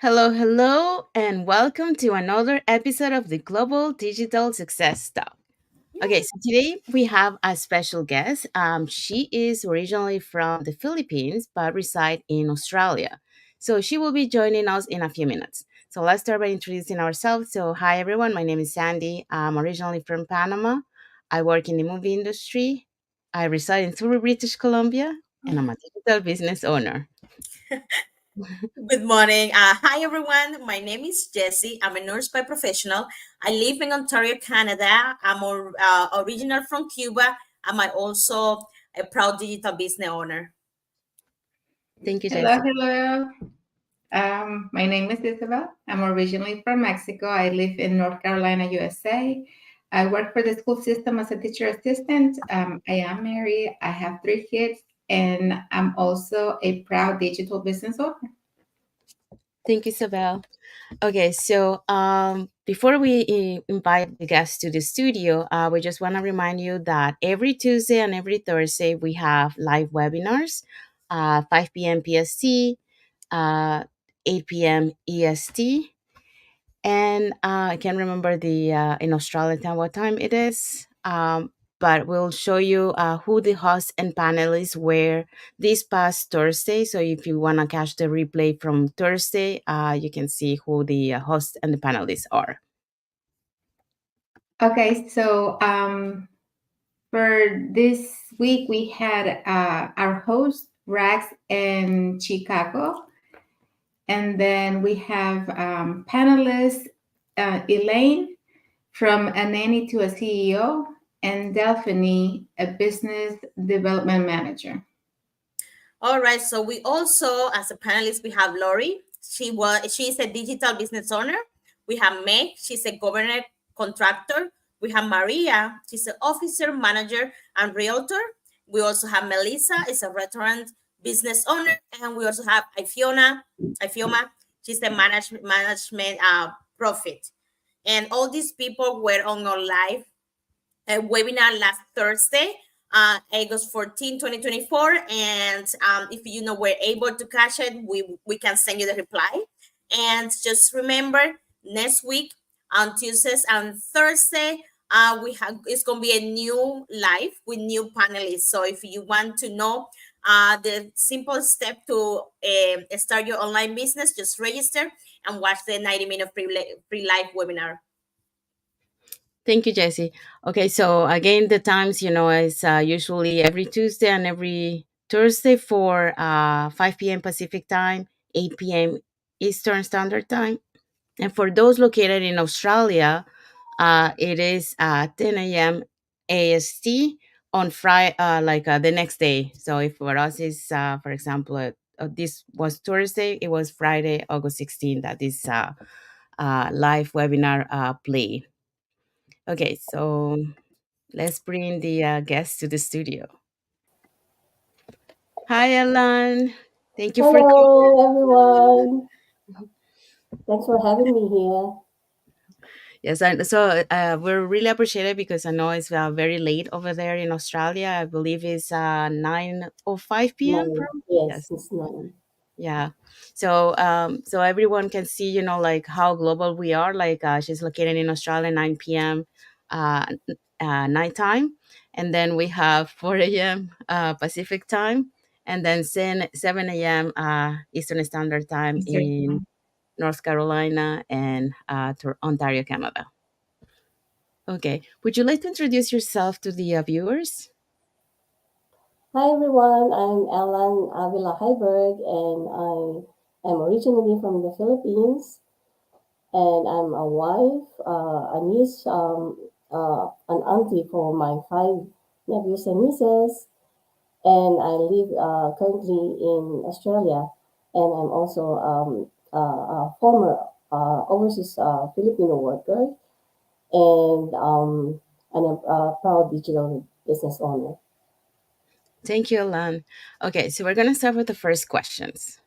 Hello, and welcome to another episode of the Global Digital Success Talk. Okay, Yay. so today we have a special guest. She is originally from the Philippines but reside in Australia. So she will be joining us in a few minutes. So let's start by introducing ourselves. So hi everyone, my name is Sandy. I'm originally from Panama. I work in the movie industry. I reside in Surrey, British Columbia, and I'm a digital business owner. Good morning. Hi, everyone. My name is Jessie. I'm a nurse by professional. I live in Ontario, Canada. I'm original from Cuba. I also a proud digital business owner. Thank you, Hello, Jesse. hello. My name is Isabel. I'm originally from Mexico. I live in North Carolina, USA. I work for the school system as a teacher assistant. I am married. I have 3 kids, and I'm also a proud digital business owner. Thank you, Isabel. Okay, so before we invite the guests to the studio, we just want to remind you that every Tuesday and every Thursday we have live webinars, 5 p.m. PST, 8 p.m. EST, and I can't remember the in Australia time what time it is. But we'll show you who the hosts and panelists were this past Thursday. So if you want to catch the replay from Thursday, you can see who the hosts and the panelists are. Okay, so for this week, we had our host, Rax in Chicago. And then we have panelists, Elaine from a nanny to a CEO, and Delphine, a business development manager. All right. So we also, as a panelist, we have Lori. She's a digital business owner. We have Meg. She's a government contractor. We have Maria. She's an officer, manager, and realtor. We also have Melissa. Is a restaurant business owner, and we also have Ifioma. She's a management profit. And all these people were on our live webinar last Thursday, August 14, 2024. And if you know we're able to catch it, we can send you the reply. And just remember, next week on Tuesdays and Thursday, we have it's gonna be a new live with new panelists. So if you want to know the simple step to start your online business, just register and watch the 90-minute free live webinar. Thank you, Jesse. Okay, so again, the times, is usually every Tuesday and every Thursday for 5 p.m. Pacific time, 8 p.m. Eastern Standard Time. And for those located in Australia, it is 10 a.m. AST on Friday, the next day. So if for us is, for example, this was Thursday, it was Friday, August 16th that this live webinar play. Okay, so let's bring the guests to the studio. Hi, Elan. Thank you for coming. Hello, everyone. Thanks for having me here. Yes, so we're really appreciative because I know it's very late over there in Australia. I believe it's 9:05 p.m. Nine. Yes, Yes, it's nine. yeah. So everyone can see, like how global we are. Like she's located in Australia, 9 p.m. Nighttime, and then we have 4 a.m. Pacific time, and then 7 a.m. Eastern Standard Time in North Carolina and Ontario, Canada. Okay. Would you like to introduce yourself to the viewers? Hi, everyone. I'm Elan Avila-Heiberg, and I am originally from the Philippines. And I'm a wife, a niece, an auntie for my 5 nephews and nieces. And I live currently in Australia. And I'm also a former overseas Filipino worker and a proud digital business owner. Thank you, Alan. Okay, so we're going to start with the first questions.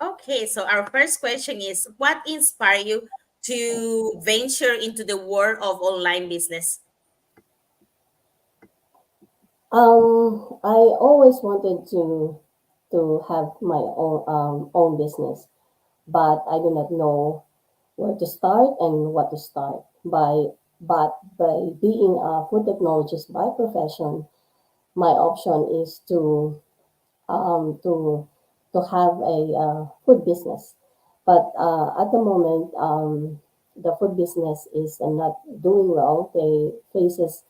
Okay, so our first question is, what inspired you to venture into the world of online business? I always wanted to have my own business, but I do not know where to start and what to start. By being a food technologist by profession, my option is um, to to have a food business. But at the moment, the food business is not doing well. They faces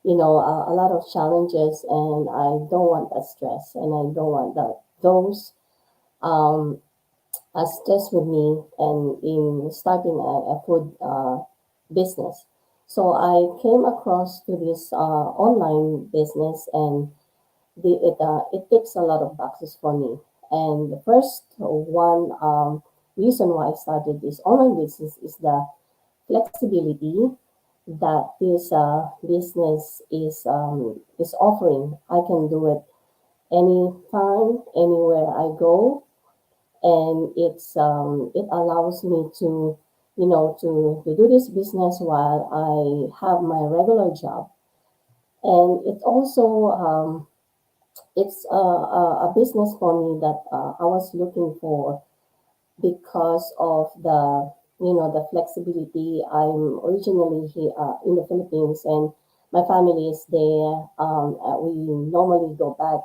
a lot of challenges, and I don't want that stress, and I don't want those um, stress with me and in starting a food business. So I came across to this online business, and it ticks a lot of boxes for me. And the first one reason why I started this online business is the flexibility that this business is offering. I can do it anytime, anywhere I go, and it allows me to to do this business while I have my regular job. And it also it's a business for me that I was looking for because of the flexibility. I'm originally here in the Philippines, and my family is there. We normally go back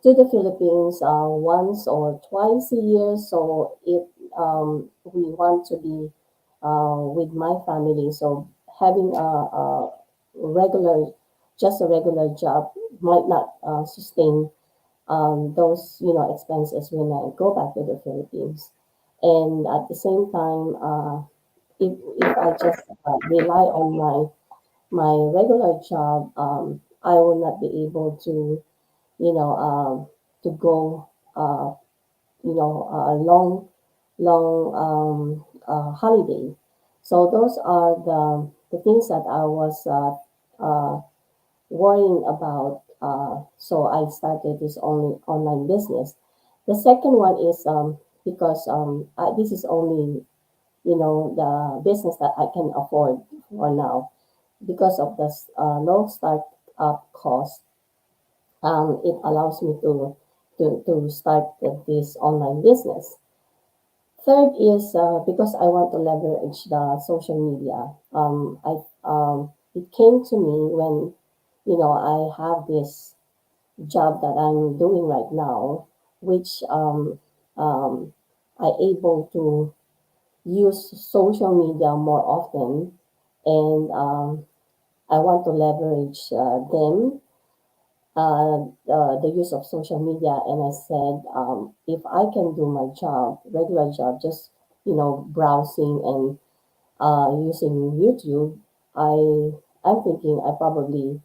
to the Philippines once or twice a year. So if we want to be with my family, so having regular, just a regular job might not sustain those expenses when I go back to the Philippines. And at the same time, if I just rely on my regular job, I will not be able to go a long holiday. So those are the things that I was worrying about. So I started this online business. The second one is because this is only the business that I can afford for now because of the low startup cost. It allows me to start this online business. Third is because I want to leverage the social media. It came to me when I have this job that I'm doing right now, which um, I able to use social media more often, and I want to leverage them, the use of social media. And I said, if I can do my job, regular job, just browsing and using YouTube, I'm thinking I probably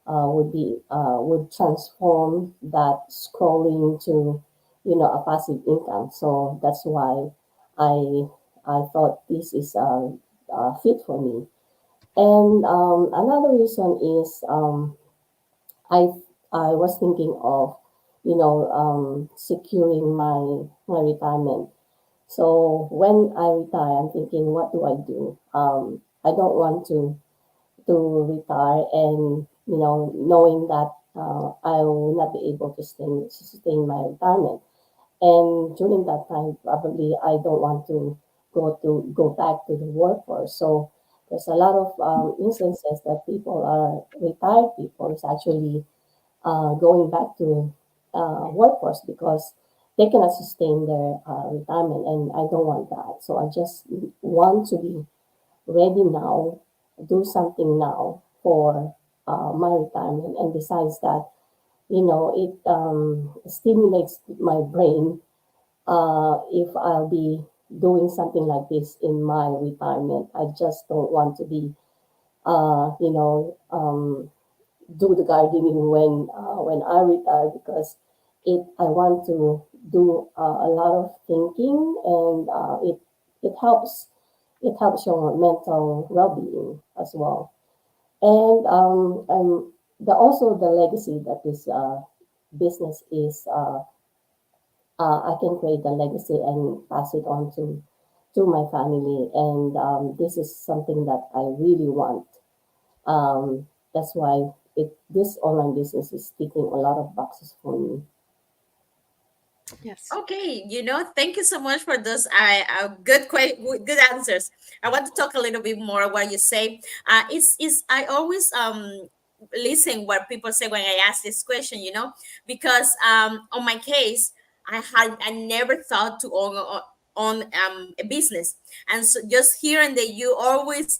would transform that scrolling to a passive income. So that's why I I thought this is a fit for me. And another reason is I I was thinking of securing my retirement. So when I retire, I'm thinking, what do I do? I don't want to retire and knowing that I will not be able to sustain my retirement. And during that time, probably I don't want to go back to the workforce. So there's a lot of instances that people are retired people is actually going back to workforce because they cannot sustain their retirement, and I don't want that. So I just want to be ready now, do something now for my retirement. And besides that, it stimulates my brain if I'll be doing something like this in my retirement. I just don't want to be, do the gardening when I retire because I want to do a lot of thinking, and it helps your mental well-being as well. And also the legacy that this business is, I can create a legacy and pass it on to my family. And this is something that I really want. That's why this online business is ticking a lot of boxes for me. Yes. Okay, thank you so much for those good answers. I want to talk a little bit more what you say. Is I always listen what people say when I ask this question, because on my case, I never thought to own a business, and so just hearing that you always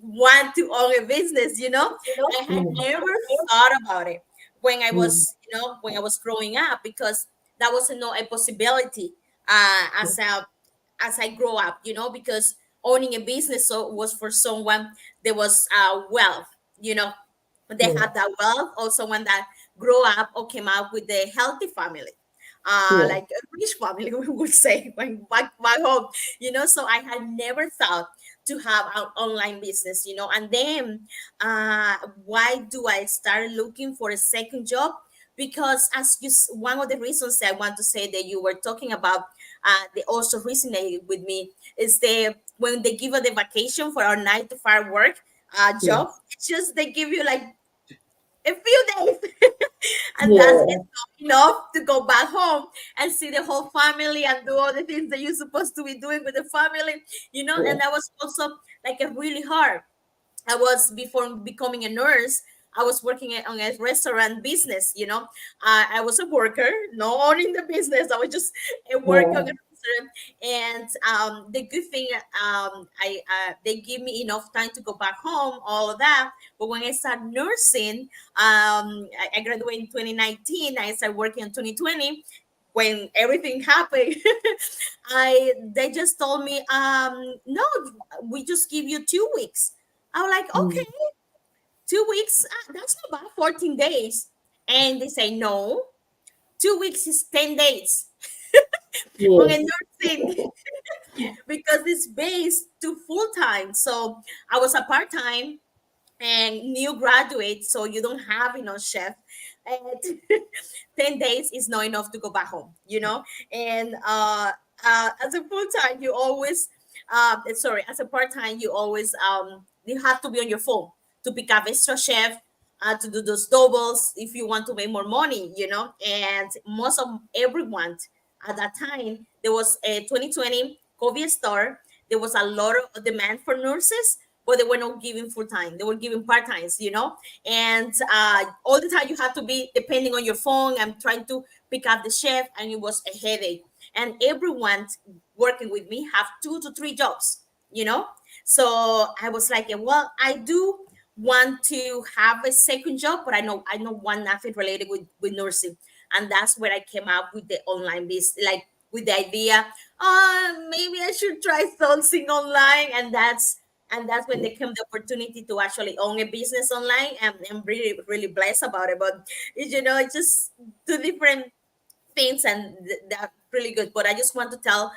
want to own a business, I had Mm, never thought about it when I mm, was, when I was growing up, because that was not a possibility as I grow up, because owning a business was for someone that was wealth, they yeah, have that wealth, or someone that grew up or came up with a healthy family, yeah, like a rich family, we would say, back home, so I had never thought to have an online business, and then why do I start looking for a second job? Because one of the reasons I want to say that you were talking about, they also resonated with me, is the when they give us the vacation for our 9 to 5 work yeah, job, it's just they give you like a few days, and that's yeah, enough to go back home and see the whole family and do all the things that you're supposed to be doing with the family, yeah, and that was also like a really hard. I was, before becoming a nurse, I was working on a restaurant business. I was a worker, not owning the business. I was just a worker on a yeah, restaurant, and the good thing, I they give me enough time to go back home, all of that. But when I started nursing, I graduated in 2019. I started working in 2020 when everything happened. I They just told me, no, we just give you 2 weeks. I was like, mm, okay, 2 weeks, that's not bad, 14 days. And they say, no, 2 weeks is 10 days on a yes, nursing, because it's based to full time. So I was a part time and new graduate, so you don't have enough chef. And 10 days is not enough to go back home, and as a full-time, you always sorry, as a part-time, you have to be on your phone to pick up extra chef, to do those doubles if you want to make more money, and most of everyone at that time, there was a 2020 COVID start, there was a lot of demand for nurses, but they were not giving full time. They were giving part times, and all the time you have to be depending on your phone and trying to pick up the chef, and it was a headache. And everyone working with me have 2 to 3 jobs, you know. So I was like, well, I do want to have a second job, but I don't want nothing related with nursing, and that's where I came up with the online business, like with the idea, maybe I should try something online, and that's when yeah, there came the opportunity to actually own a business online, and I'm really really blessed about it. But it's just two different things, and they're really good. But I just want to tell,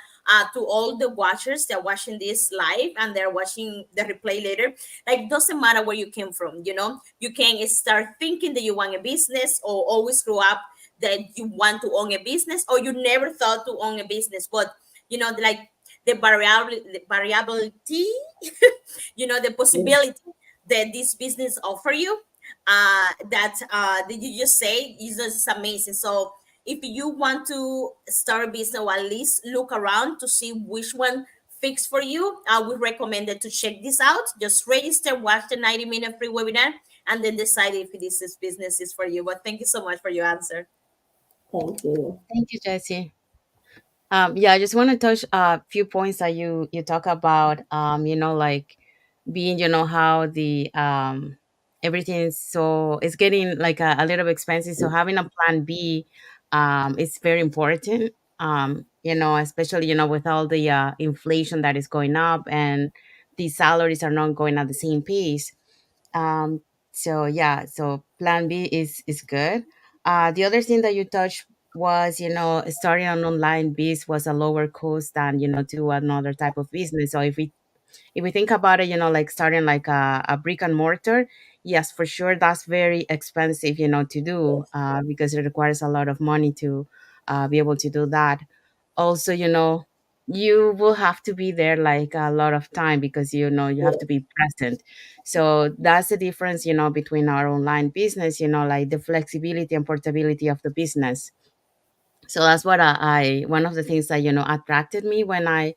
to all the watchers that are watching this live and they're watching the replay later, like, doesn't matter where you came from, you can start thinking that you want a business, or always grow up that you want to own a business, or you never thought to own a business. But like, the variability, the yeah, possibility that this business offer you, that you just say is just amazing. So if you want to start a business, or at least look around to see which one fits for you, I would recommend it to check this out. Just register, watch the 90-minute free webinar, and then decide if this business is for you. But thank you so much for your answer. thank you. Thank you, Jesse. Yeah, I just want to touch a few points that you talk about. Like being, how the everything is, so it's getting like a little bit expensive. So having a plan B is very important. Especially with all the inflation that is going up, and the salaries are not going at the same pace. Um, so yeah, so plan B is good. The other thing that you touched was, starting an online biz was a lower cost than, do another type of business. So if we think about it, like starting like a brick and mortar, yes, for sure, that's very expensive, to do, Yes, because it requires a lot of money to be able to do that. Also, you will have to be there like a lot of time because you have to Yes. be present. So that's the difference, between our online business, like the flexibility and portability of the business. So that's what I one of the things that attracted me when I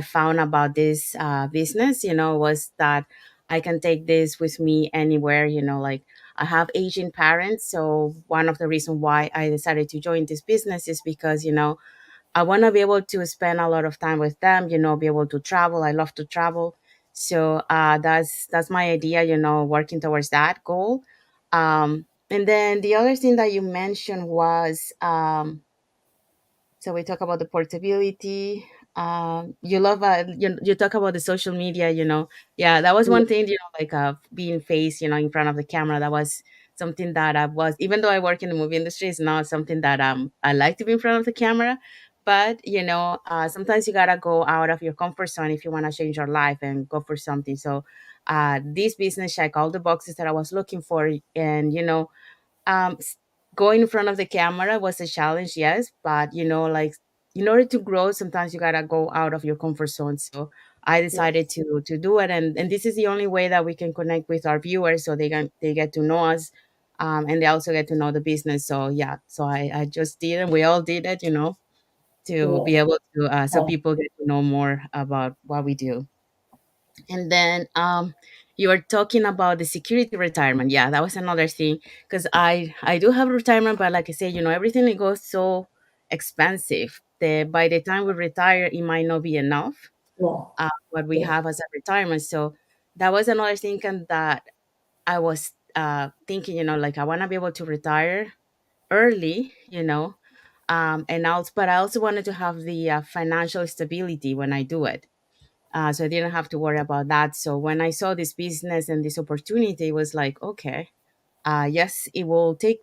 found about this business, was that I can take this with me anywhere. Like I have Asian parents, so one of the reasons why I decided to join this business is because I want to be able to spend a lot of time with them, be able to travel. I love to travel. So that's my idea, working towards that goal. And then the other thing that you mentioned was, so we talk about the portability. You talk about the social media. Yeah, that was Yes. one thing. Like being face, in front of the camera. That was something that I was. Even though I work in the movie industry, it's not something that I like to be in front of the camera. But sometimes you gotta go out of your comfort zone if you want to change your life and go for something. So, this business checked all the boxes that I was looking for, and um s- going in front of the camera was a challenge, yes, but like in order to grow sometimes you gotta go out of your comfort zone. So I decided Yes. to do it, and this is the only way that we can connect with our viewers, so they get to know us, and they also get to know the business. So yeah, so I just did, and we all did it, to be Yes. able to so Uh, people get to know more about what we do. And then you were talking about the security retirement. Yeah, that was another thing, because I do have retirement, but like I said, everything it goes so expensive that by the time we retire, it might not be enough yeah. what we Yes. have as a retirement. So that was another thing, and that I was thinking, like I want to be able to retire early, and also, but I also wanted to have the financial stability when I do it, so I didn't have to worry about that. So when I saw this business and this opportunity, it was like, okay, yes, it will take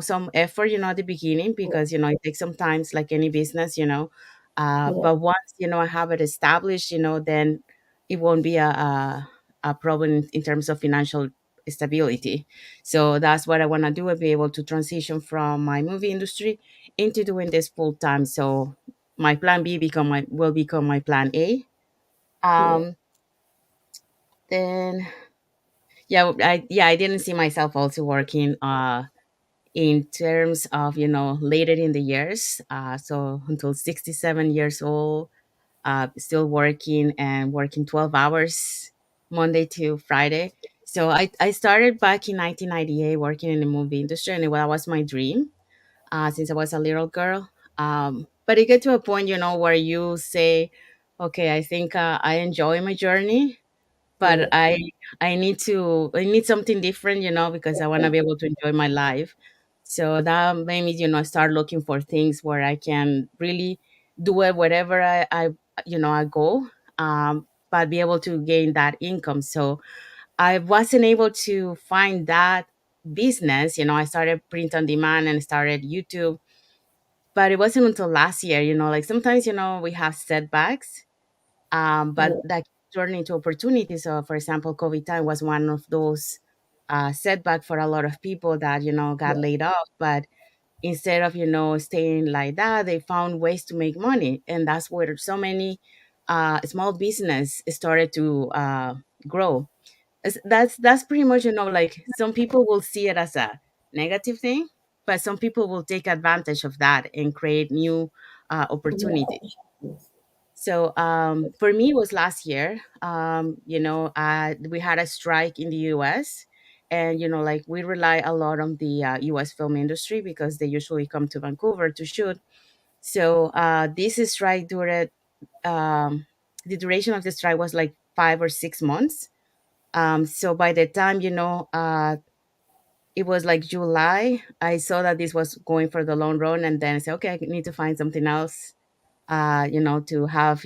some effort, at the beginning, Yes. because it takes some times, like any business, Yes. but once I have it established, then it won't be a problem in terms of financial stability. So that's what I want to do, and be able to transition from my movie industry into doing this full time. So my plan B will become my plan A. Yes. um then I didn't see myself also working in terms of later in the years, so until 67 years old, still working, and working 12 hours Monday to Friday. So I started back in 1998 working in the movie industry, and that was my dream, since I was a little girl. But it get to a point, where you say, okay, I think I enjoy my journey, but Yes. I need something different, because I want to be able to enjoy my life. So that made me, start looking for things where I can really do it wherever I go, but be able to gain that income. So I wasn't able to find that business. I started print on demand and started YouTube, but it wasn't until last year. Like sometimes, we have setbacks, but Yes. that turned into opportunities. So, for example, COVID time was one of those setback for a lot of people that got Yes. laid off. But instead of staying like that, they found ways to make money, and that's where so many small business started to grow. That's pretty much, like some people will see it as a negative thing, but some people will take advantage of that and create new opportunities. Yes. Yes. So for me, it was last year. We had a strike in the U.S., and like we rely a lot on the U.S. film industry because they usually come to Vancouver to shoot. So this strike dured. Um, the duration of the strike was like 5 or 6 months. So by the time it was like July, I saw that this was going for the long run, and then I said, okay, I need to find something else, to have,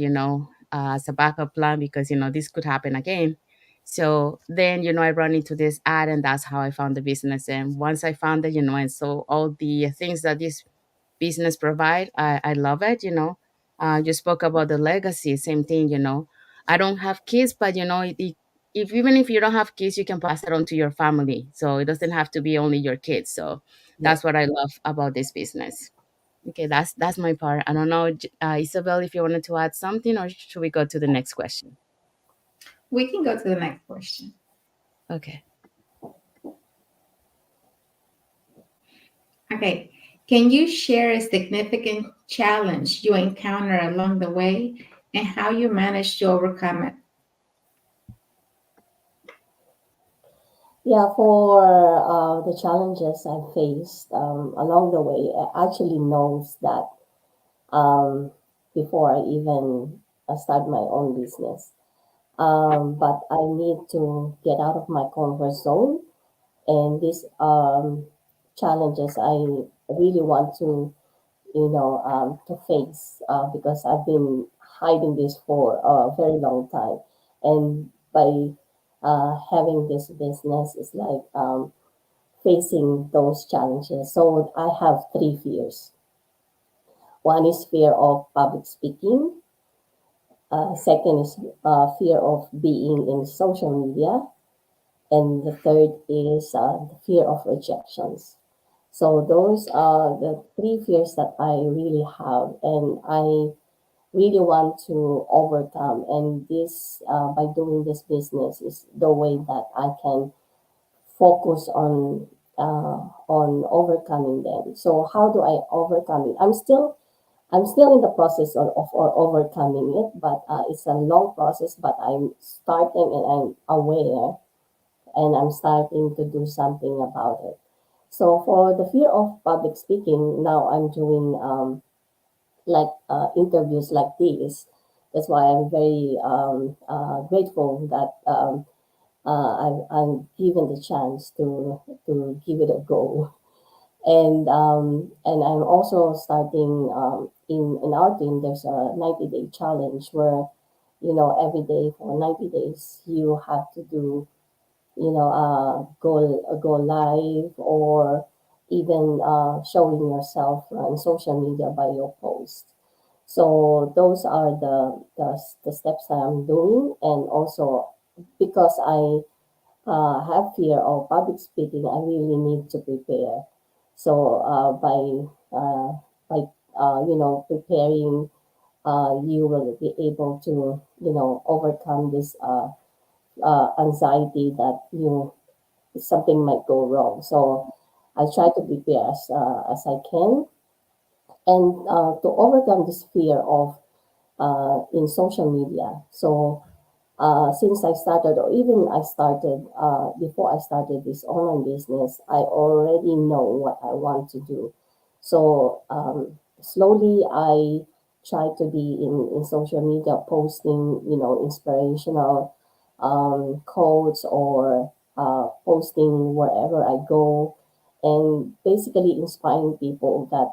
as a backup plan, because, this could happen again. So then, I run into this ad, and that's how I found the business. And once I found it, and so all the things that this business provide, I love it, you spoke about the legacy, same thing, I don't have kids, but, if even if you don't have kids, you can pass it on to your family. So it doesn't have to be only your kids. So Yes. that's what I love about this business. Okay, that's my part. I don't know, Isabel, if you wanted to add something, or should we go to the next question? We can go to the next question. Okay. Okay. Can you share a significant challenge you encounter along the way and how you managed to overcome it? Yeah, for the challenges I faced along the way, I actually knows that um, before I even start my own business. But I need to get out of my comfort zone, and these challenges I really want to, to face because I've been hiding this for a very long time, and by having this business is like facing those challenges. So I have three fears. One is fear of public speaking. Second is fear of being in social media, and the third is the fear of rejections. So those are the three fears that I really have, and I really want to overcome. And this, by doing this business, is the way that I can focus on overcoming them. So how do I overcome it? I'm still in the process of overcoming it, but it's a long process. But I'm starting, and I'm aware, and I'm starting to do something about it. So for the fear of public speaking, now I'm doing like interviews like this. That's why I'm very grateful that I'm given the chance to give it a go. And I'm also starting in our team. There's a 90-day challenge where every day for 90 days you have to do go live, or even showing yourself on social media by your post. So those are the steps that I'm doing, and also because I have fear of public speaking, I really need to prepare. So by preparing, you will be able to overcome this anxiety that something might go wrong. So I try to prepare as I can, and to overcome this fear of in social media. So since I started, or even I started before I started this online business, I already know what I want to do. So slowly I try to be in social media, posting, inspirational quotes, or posting wherever I go, and basically inspiring people that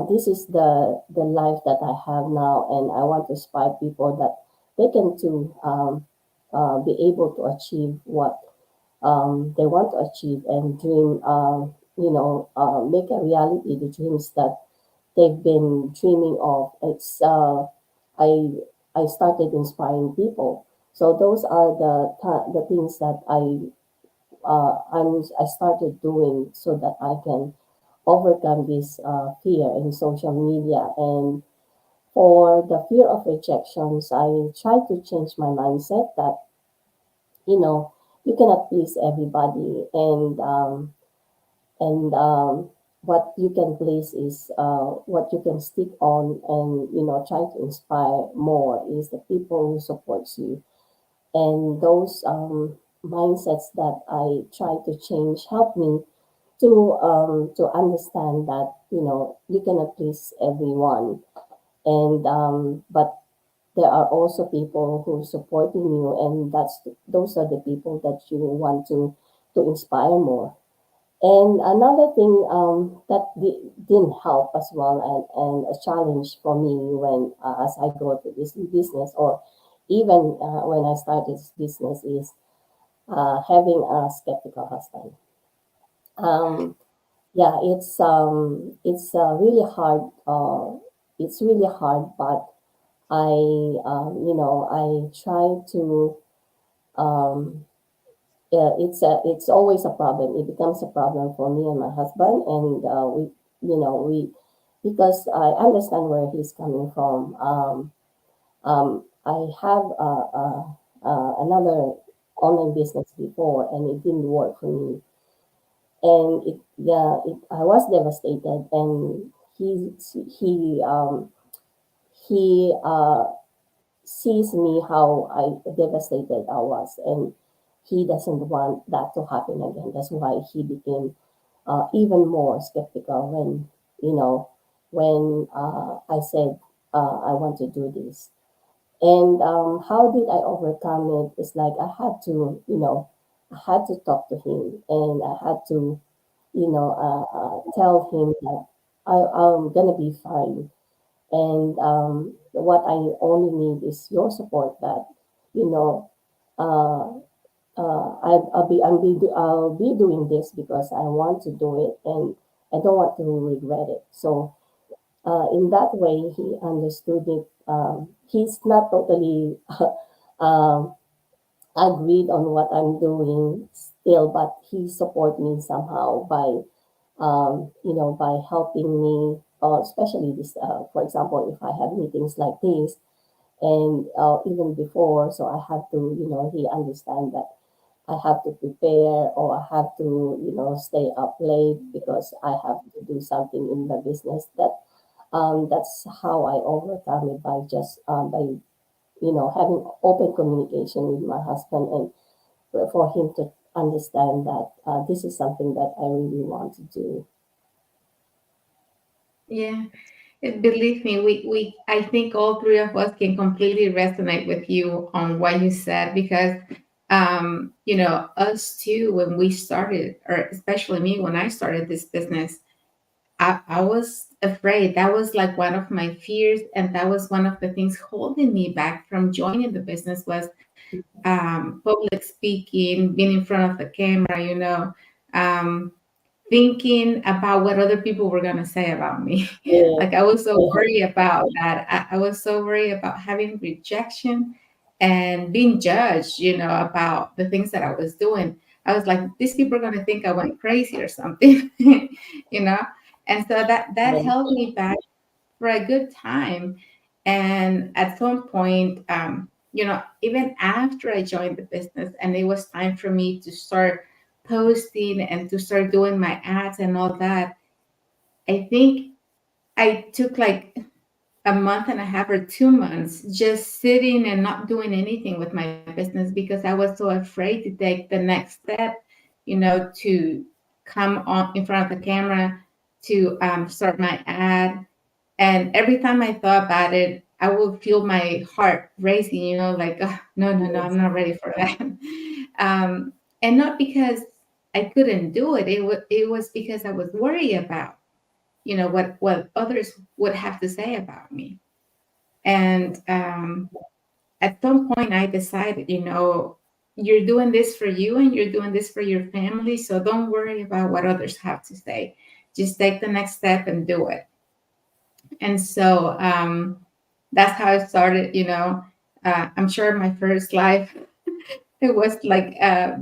this is the life that I have now, and I want to inspire people that they can too be able to achieve what they want to achieve, and dream, make a reality the dreams that they've been dreaming of. It's I started inspiring people. So those are the things that I started doing so that I can overcome this fear in social media. And for the fear of rejections, I try to change my mindset that you know you cannot please everybody, and what you can please is what you can stick on, and try to inspire more is the people who supports you. And those mindsets that I try to change help me to understand that you cannot please everyone, and but there are also people who supporting you, and those are the people that you want to inspire more. And another thing that didn't help as well, and a challenge for me when as I go to this business, or even when I started this business, is having a skeptical husband. Um, yeah, it's really hard. It's really hard, but I I try to um, it's always a problem. It becomes a problem for me and my husband, and we, because I understand where he's coming from. I have another online business before, and it didn't work for me, and I was devastated. And he he sees me how I devastated I was, and he doesn't want that to happen again. That's why he became even more skeptical when you know I said I want to do this. And how did I overcome it? It's like I had to, I had to talk to him, and I had to, tell him that I'm gonna be fine, and what I only need is your support. That you know, uh, I'll be doing this because I want to do it, and I don't want to regret it. So in that way, he understood it. He's not totally um, agreed on what I'm doing still, but he support me somehow by by helping me, especially this, for example, if I have meetings like this, and even before, so I have to, he understand that I have to prepare, or I have to, stay up late because I have to do something in the business. That's how I overcome it, by just by having open communication with my husband, and for him to understand that this is something that I really want to do. Yeah. Believe me, we I think all three of us can completely resonate with you on what you said, because us too, when we started, or especially me when I started this business, I was afraid. That was like one of my fears, and that was one of the things holding me back from joining the business, was public speaking, being in front of the camera, um, thinking about what other people were going to say about me. Yeah. Like, I was so Yeah. worried about that. I was so worried about having rejection and being judged, about the things that I was doing. I was like, these people are going to think I went crazy or something, you know? And so that Yeah. held me back for a good time. And at some point, even after I joined the business and it was time for me to start posting and to start doing my ads and all that, I think I took like a month and a half or 2 months just sitting and not doing anything with my business, because I was so afraid to take the next step, to come on in front of the camera, to start my ad. And every time I thought about it, I would feel my heart racing, like, "Ugh, no, no, no, I'm Yes. not ready for that." And not because I couldn't do it. It was because I was worried about, what others would have to say about me. And at some point, I decided, you're doing this for you and you're doing this for your family. So don't worry about what others have to say. Just take the next step and do it. And so that's how I started. I'm sure my first live, it was like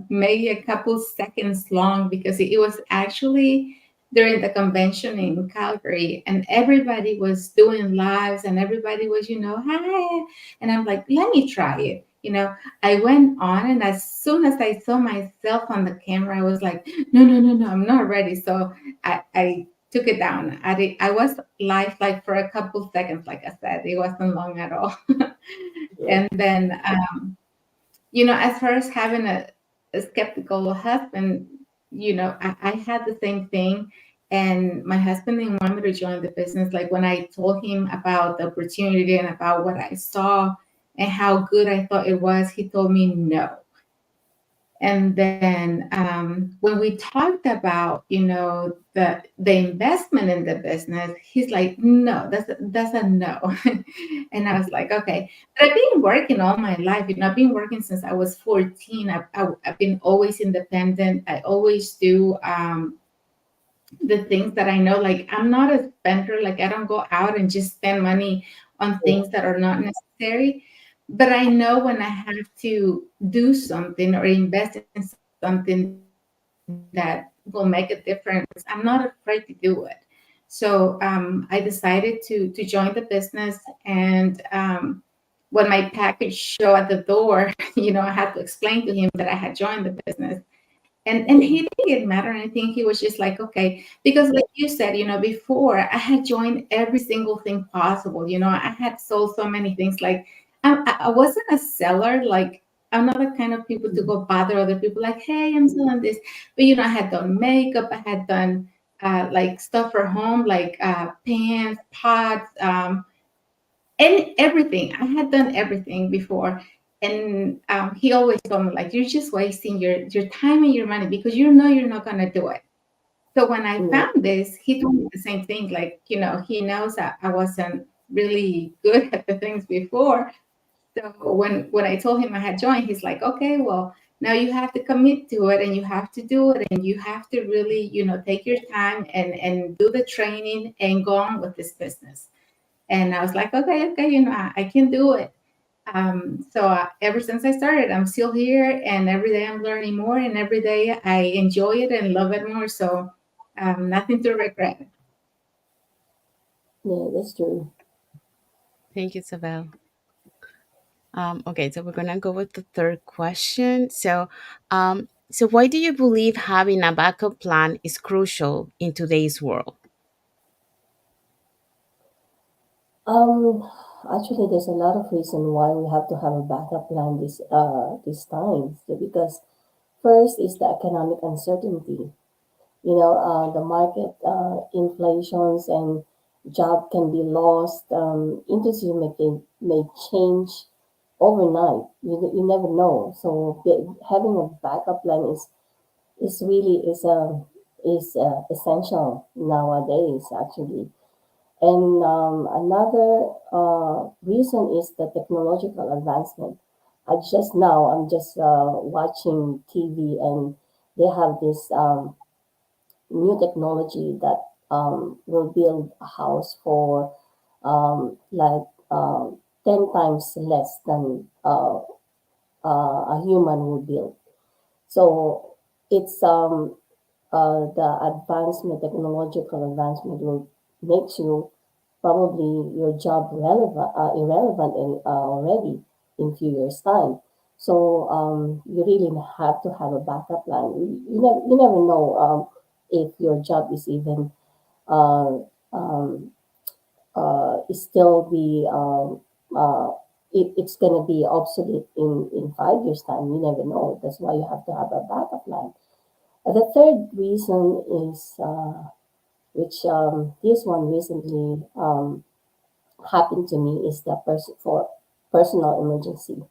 maybe a couple seconds long, because it was actually during the convention in Calgary, and everybody was doing lives, and everybody was, hi. And I'm like, let me try it. I went on, and as soon as I saw myself on the camera, I was like, no, no, no, no, I'm not ready. So I took it down. I was live like for a couple seconds, like I said, it wasn't long at all. Yeah. And then as far as having a skeptical husband, I had the same thing. And my husband didn't want me to join the business. Like, when I told him about the opportunity and about what I saw and how good I thought it was, he told me no. And then when we talked about, the investment in the business, he's like, no, that's a no. And I was like, okay. But I've been working all my life. I've been working since I was 14. I've been always independent. I always do the things that I know. Like, I'm not a spender. Like, I don't go out and just spend money on things that are not necessary. But I know when I have to do something or invest in something that will make a difference, I'm not afraid to do it. So I decided to join the business, and when my package showed at the door, I had to explain to him that I had joined the business. And he didn't get mad or anything. He was just like, okay, because like you said, before I had joined every single thing possible. I had sold so many things. Like I wasn't a seller. Like I'm not the kind of people to go bother other people. Like, hey, I'm selling this. But I had done makeup. I had done like stuff for home, like pans, pots, and everything. I had done everything before. And he always told me, like, you're just wasting your time and your money because you're not going to do it. So when I Yeah. found this, he told me the same thing. Like, he knows that I wasn't really good at the things before. So when I told him I had joined, he's like, okay, well, now you have to commit to it and you have to do it and you have to really, take your time and do the training and go on with this business. And I was like, okay, okay, I can do it. So ever since I started, I'm still here, and every day I'm learning more, and every day I enjoy it and love it more. So nothing to regret. Yeah, that's true. Thank you, Isabel. Okay, so we're gonna go with the third question. So why do you believe having a backup plan is crucial in today's world? Um, Actually, there's a lot of reason why we have to have a backup plan this time. So because first is the economic uncertainty. The market inflations and job can be lost. Industry may change overnight. You never know. So having a backup plan is really is essential nowadays actually. And another reason is the technological advancement. I'm just watching TV, and they have this new technology that will build a house for like 10 times less than a human would build. So it's the advancement, technological advancement will makes you probably your job irrelevant already in few years time. So you really have to have a backup plan. You never know if your job is even uh, um, is still be it's going to be obsolete in 5 years time. You never know. That's why you have to have a backup plan. The third reason is which this one recently happened to me is the for personal emergency.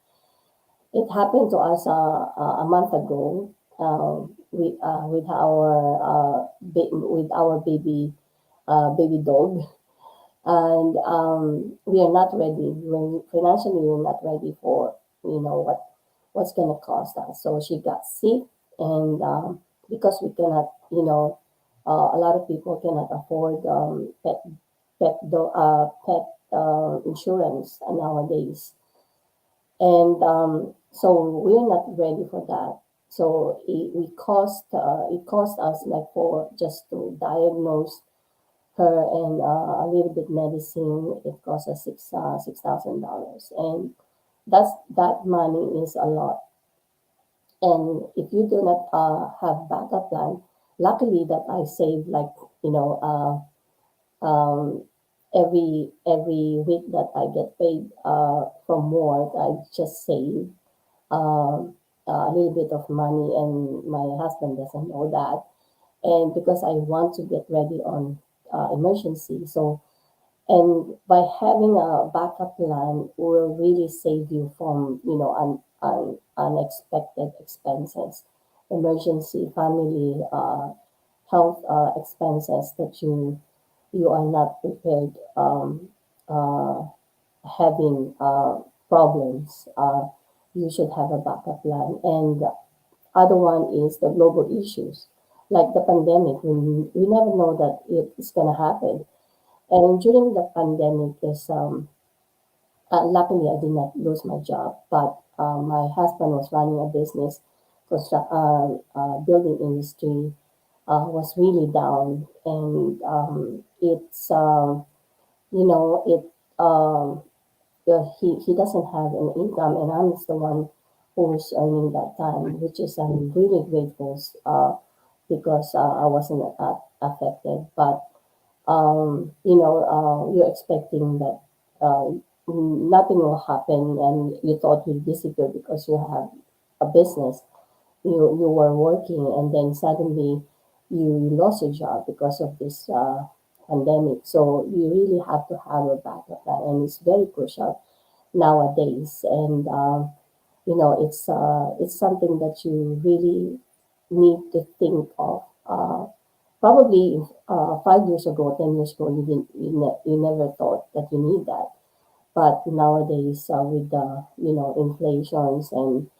It happened to us a month ago with our baby dog, and we are not ready. Financially, we're not ready for what's gonna cost us. So she got sick, and because we cannot, a lot of people cannot afford pet insurance nowadays, and so we're not ready for that. So it cost us like for just to diagnose her and a little bit medicine. It cost us $6,000, and that money is a lot. And if you do not have backup plan, luckily that I save like you know every week that I get paid from work, I just save um, a little bit of money, and my husband doesn't know that. And because I want to get ready on emergency, so and by having a backup plan will really save you from unexpected expenses, emergency, family, health expenses that you are not prepared uh, having problems. You should have a backup plan. And the other one is the global issues, like the pandemic. We never know that it's going to happen. And during the pandemic, luckily I did not lose my job, but my husband was running a business, building industry, was really down, and it's it he doesn't have an income, and I'm the one who's earning that time, which is I'm really grateful because I wasn't affected. But you're expecting that nothing will happen, and you thought you'd disappear because you have a business. You were working, and then suddenly you lost your job because of this pandemic. So you really have to have a backup plan, and it's very crucial nowadays. And it's something that you really need to think of. Probably 5 years ago, 10 years ago, you never thought that you need that. But nowadays, with the inflations and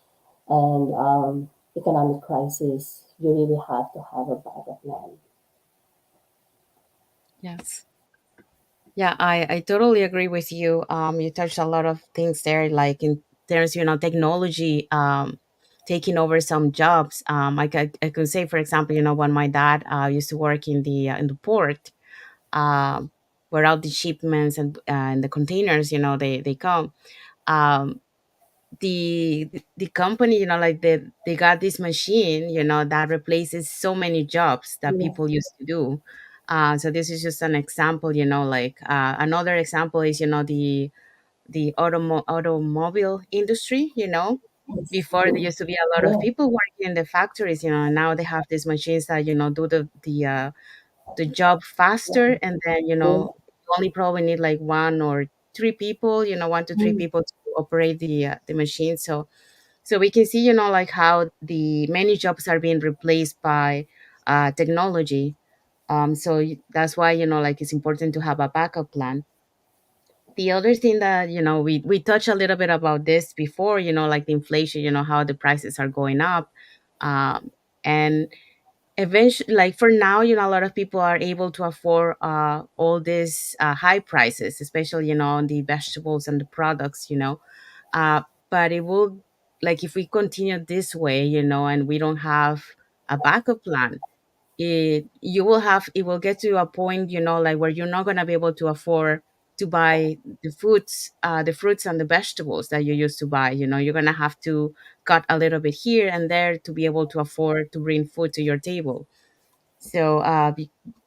economic crisis, you really have to have a backup plan. Yes. Yeah, I totally agree with you. You touched a lot of things there, like in terms, technology taking over some jobs. I could say, for example, when my dad used to work in the port, um, where all the shipments and the containers, they come. Um, the company, like they got this machine, that replaces so many jobs that Yeah. people used to do. So this is just an example, like another example is, the automobile industry. Yes. Before there used to be a lot of Yeah. people working in the factories, and now they have these machines that, do the job faster, and then, Yeah. you only probably need like one or three people, one to three Mm. people to operate the machine. So we can see, like how the many jobs are being replaced by technology. So that's why, like it's important to have a backup plan. The other thing that, we touched a little bit about this before, like the inflation, how the prices are going up. And eventually, like for now, a lot of people are able to afford all these high prices, especially, on the vegetables and the products. uh, but it will, like, if we continue this way, and we don't have a backup plan, it will get to a point, like where you're not going to be able to afford to buy the fruits and the vegetables that you used to buy. You're going to have to cut a little bit here and there to be able to afford to bring food to your table. So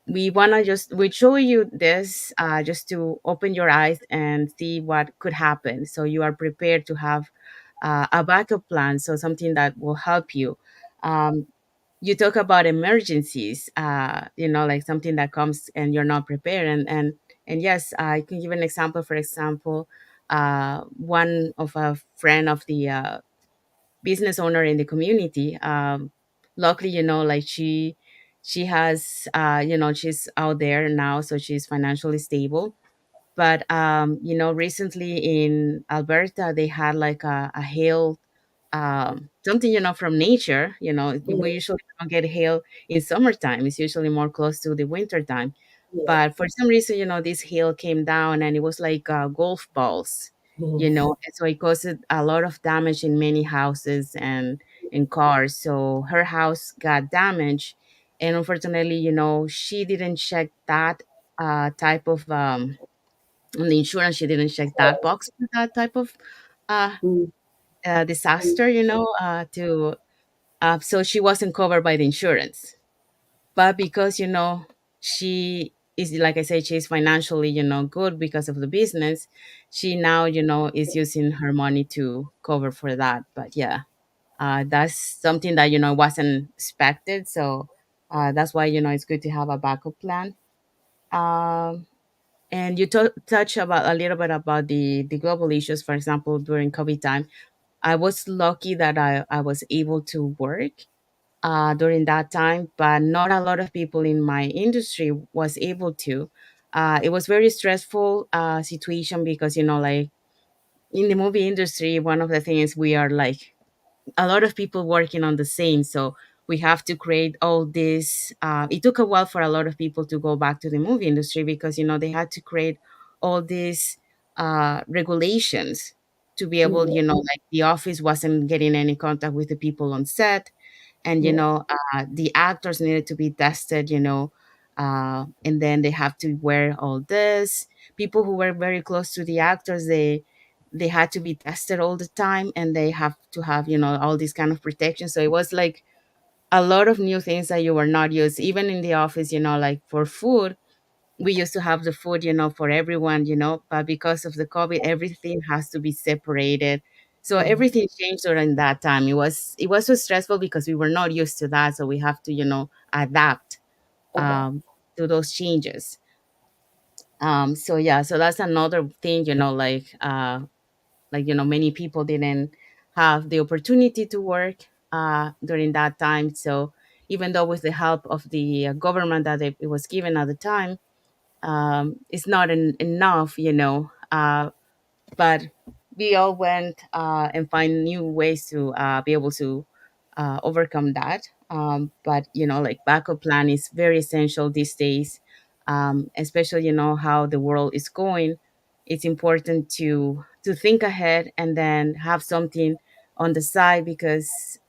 we want to just we show you this just to open your eyes and see what could happen, so you are prepared to have a backup plan, so something that will help you. um, you talk about emergencies, like something that comes and you're not prepared, and yes, I can give an example. For example, one of a friend of the business owner in the community. Luckily, like she has, she's out there now, so she's financially stable. But recently in Alberta, they had like a hail, something, from nature. We Yeah. usually don't get hail in summertime. It's usually more close to the winter time. Yeah. But for some reason, this hail came down and it was like golf balls, Yes. and so it caused a lot of damage in many houses and in cars. So her house got damaged, and unfortunately, she didn't check that type of on the insurance. She didn't check that box for that type of uh, Mm. disaster, to so she wasn't covered by the insurance. But because, she is, like I said, she's financially, good because of the business, she now, is using her money to cover for that. But yeah, that's something that, wasn't expected. So that's why, it's good to have a backup plan. um, and you touch about a little bit about the global issues. For example, during COVID time, I was lucky that I was able to work during that time, but not a lot of people in my industry was able to. It was very stressful situation because, like in the movie industry, one of the things we are like a lot of people working on the same. So we have to create all this. It took a while for a lot of people to go back to the movie industry because, they had to create all these regulations to be able, Yeah. like the office wasn't getting any contact with the people on set. and yeah, the actors needed to be tested, and then they have to wear all this. People who were very close to the actors, they had to be tested all the time, and they have to have all these kind of protection. So it was like a lot of new things that you were not used, even in the office, like for food. We used to have the food, for everyone, but because of the COVID, everything has to be separated. So uh-huh, everything changed during that time. It was so stressful because we were not used to that. So we have to, adapt uh-huh, to those changes. So yeah, so that's another thing, many people didn't have the opportunity to work during that time. So even though with the help of the government that it was given at the time, it's not enough, but we all went and find new ways to be able to overcome that. But like backup plan is very essential these days, especially how the world is going. It's important to think ahead and then have something on the side, because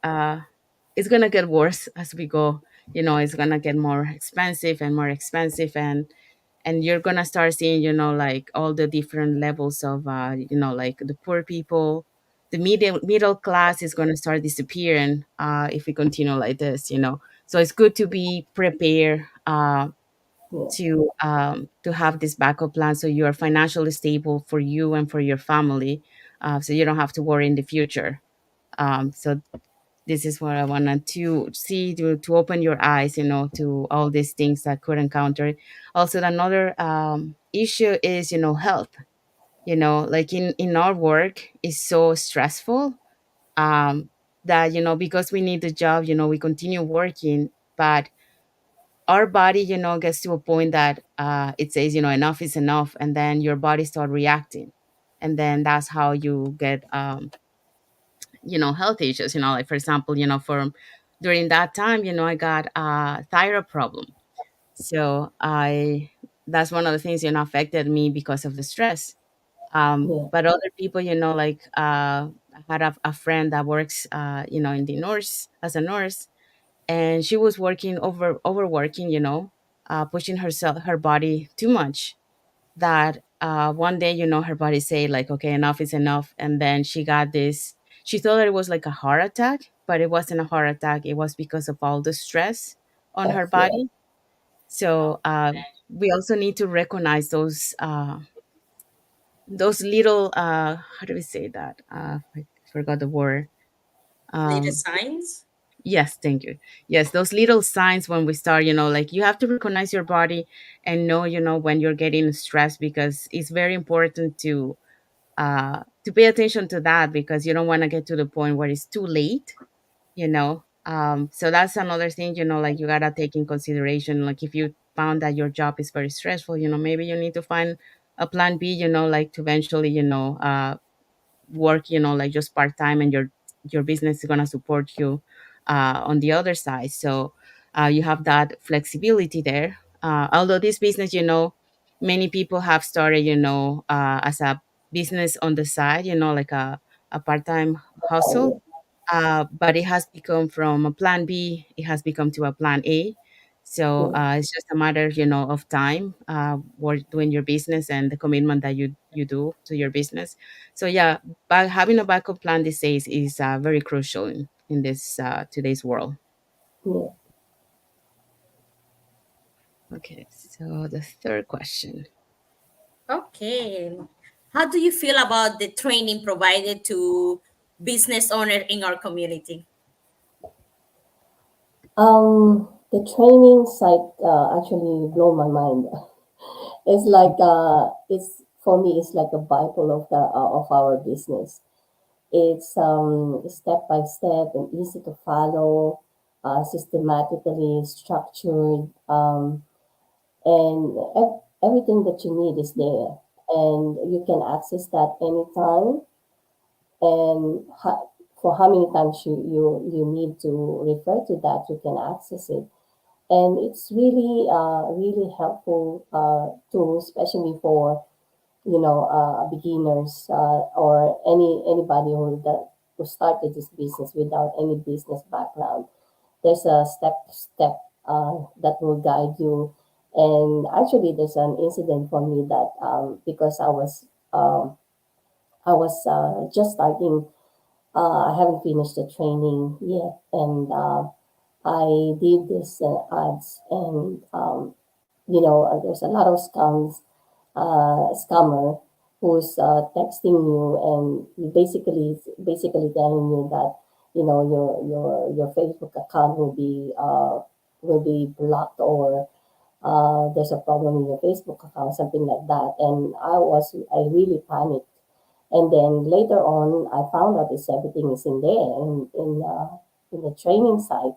it's gonna get worse as we go. It's gonna get more expensive and more expensive, and you're gonna start seeing like all the different levels of like the poor people. The middle class is gonna start disappearing if we continue like this. So it's good to be prepared, yeah, to have this backup plan, so you are financially stable for you and for your family, so you don't have to worry in the future. So this is what I wanted to see, to open your eyes, to all these things that could encounter. Also, another issue is, health. Like in our work is so stressful, um, that, because we need the job, we continue working, but our body, gets to a point that it says, enough is enough, and then your body start reacting, and then that's how you get health issues, like for example, for during that time, I got a thyroid problem. So I that's one of the things, affected me because of the stress. yeah, But other people, like I had a friend that works in the nurse, as a nurse, and she was working overworking, pushing her body too much, that one day, her body say like, okay, enough is enough, and then she got this. She thought that it was like a heart attack, but it wasn't a heart attack. It was because of all the stress on her yeah, body. So we also need to recognize those little, how do we say that? I forgot the word. Little Um, signs. yes, thank you. Yes, those little signs when we start, like you have to recognize your body and know, when you're getting stressed, because it's very important to pay attention to that, because you don't want to get to the point where it's too late. So that's another thing, like you gotta take in consideration, like if you found that your job is very stressful, maybe you need to find a plan B, like to eventually, work, like just part-time, and your business is going to support you on the other side. So you have that flexibility there. Although this business, many people have started, as a business on the side, like a part-time hustle, but it has become from a plan B, it has become to a plan A. So yeah, it's just a matter, of time, doing your business and the commitment that you do to your business. So yeah, but having a backup plan these days is very crucial in this today's world. yeah. Okay, so the third question. Okay. How do you feel about the training provided to business owner in our community? The training site actually blow my mind. It's like it's for me. It's like a bible of our business. It's step by step and easy to follow, systematically structured, and everything that you need is there, and you can access that anytime. And for how many times you need to refer to that, you can access it, and it's really really helpful tool, especially for beginners or anybody who started this business without any business background. there's a step that will guide you. And actually, there's an incident for me that because I was just starting. I haven't finished the training yet, and I did this ads, and there's a lot of scammer who's texting you, and basically telling you that your Facebook account will be blocked, or there's a problem in your Facebook account, something like that. And I really panicked. And then later on, I found out this everything is in there in the training site,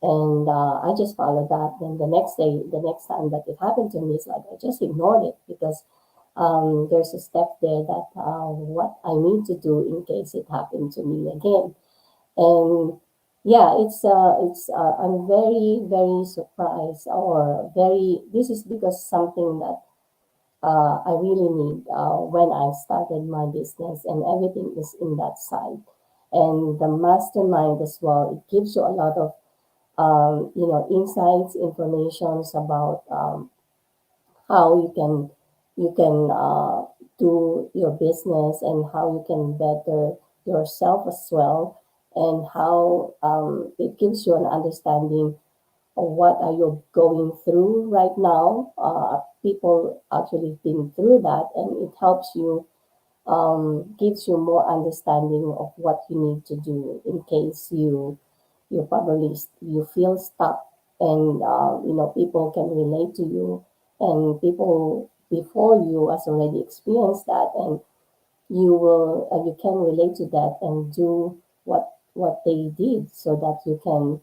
and I just followed that. Then the next time that it happened to me, it's like I just ignored it because there's a step there that what I need to do in case it happened to me again. And yeah, I'm very very surprised, or very, this is because something that I really need when I started my business, and everything is in that side. And the mastermind as well, it gives you a lot of insights, informations about how you can do your business, and how you can better yourself as well, and how it gives you an understanding of what are you going through right now. People actually been through that, and it helps you, gives you more understanding of what you need to do in case you probably you feel stuck. And people can relate to you, and people before you has already experienced that, and you can relate to that and do what they did, so that you can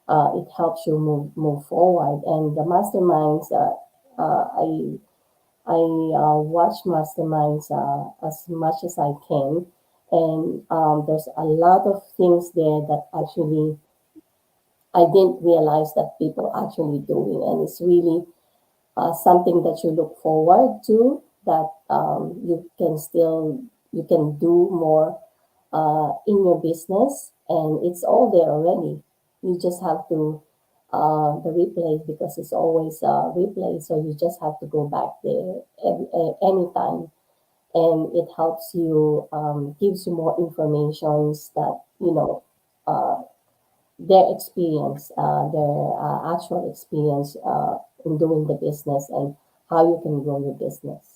it helps you move forward. And the masterminds, I watch masterminds as much as I can. And there's a lot of things there that actually I didn't realize that people actually doing, and it's really something that you look forward to. That you can do more in your business, and it's all there already. You just have to the replay, because it's always replay, so you just have to go back there anytime, and it helps you, gives you more informations that uh, their experience, their actual experience in doing the business, and how you can grow your business.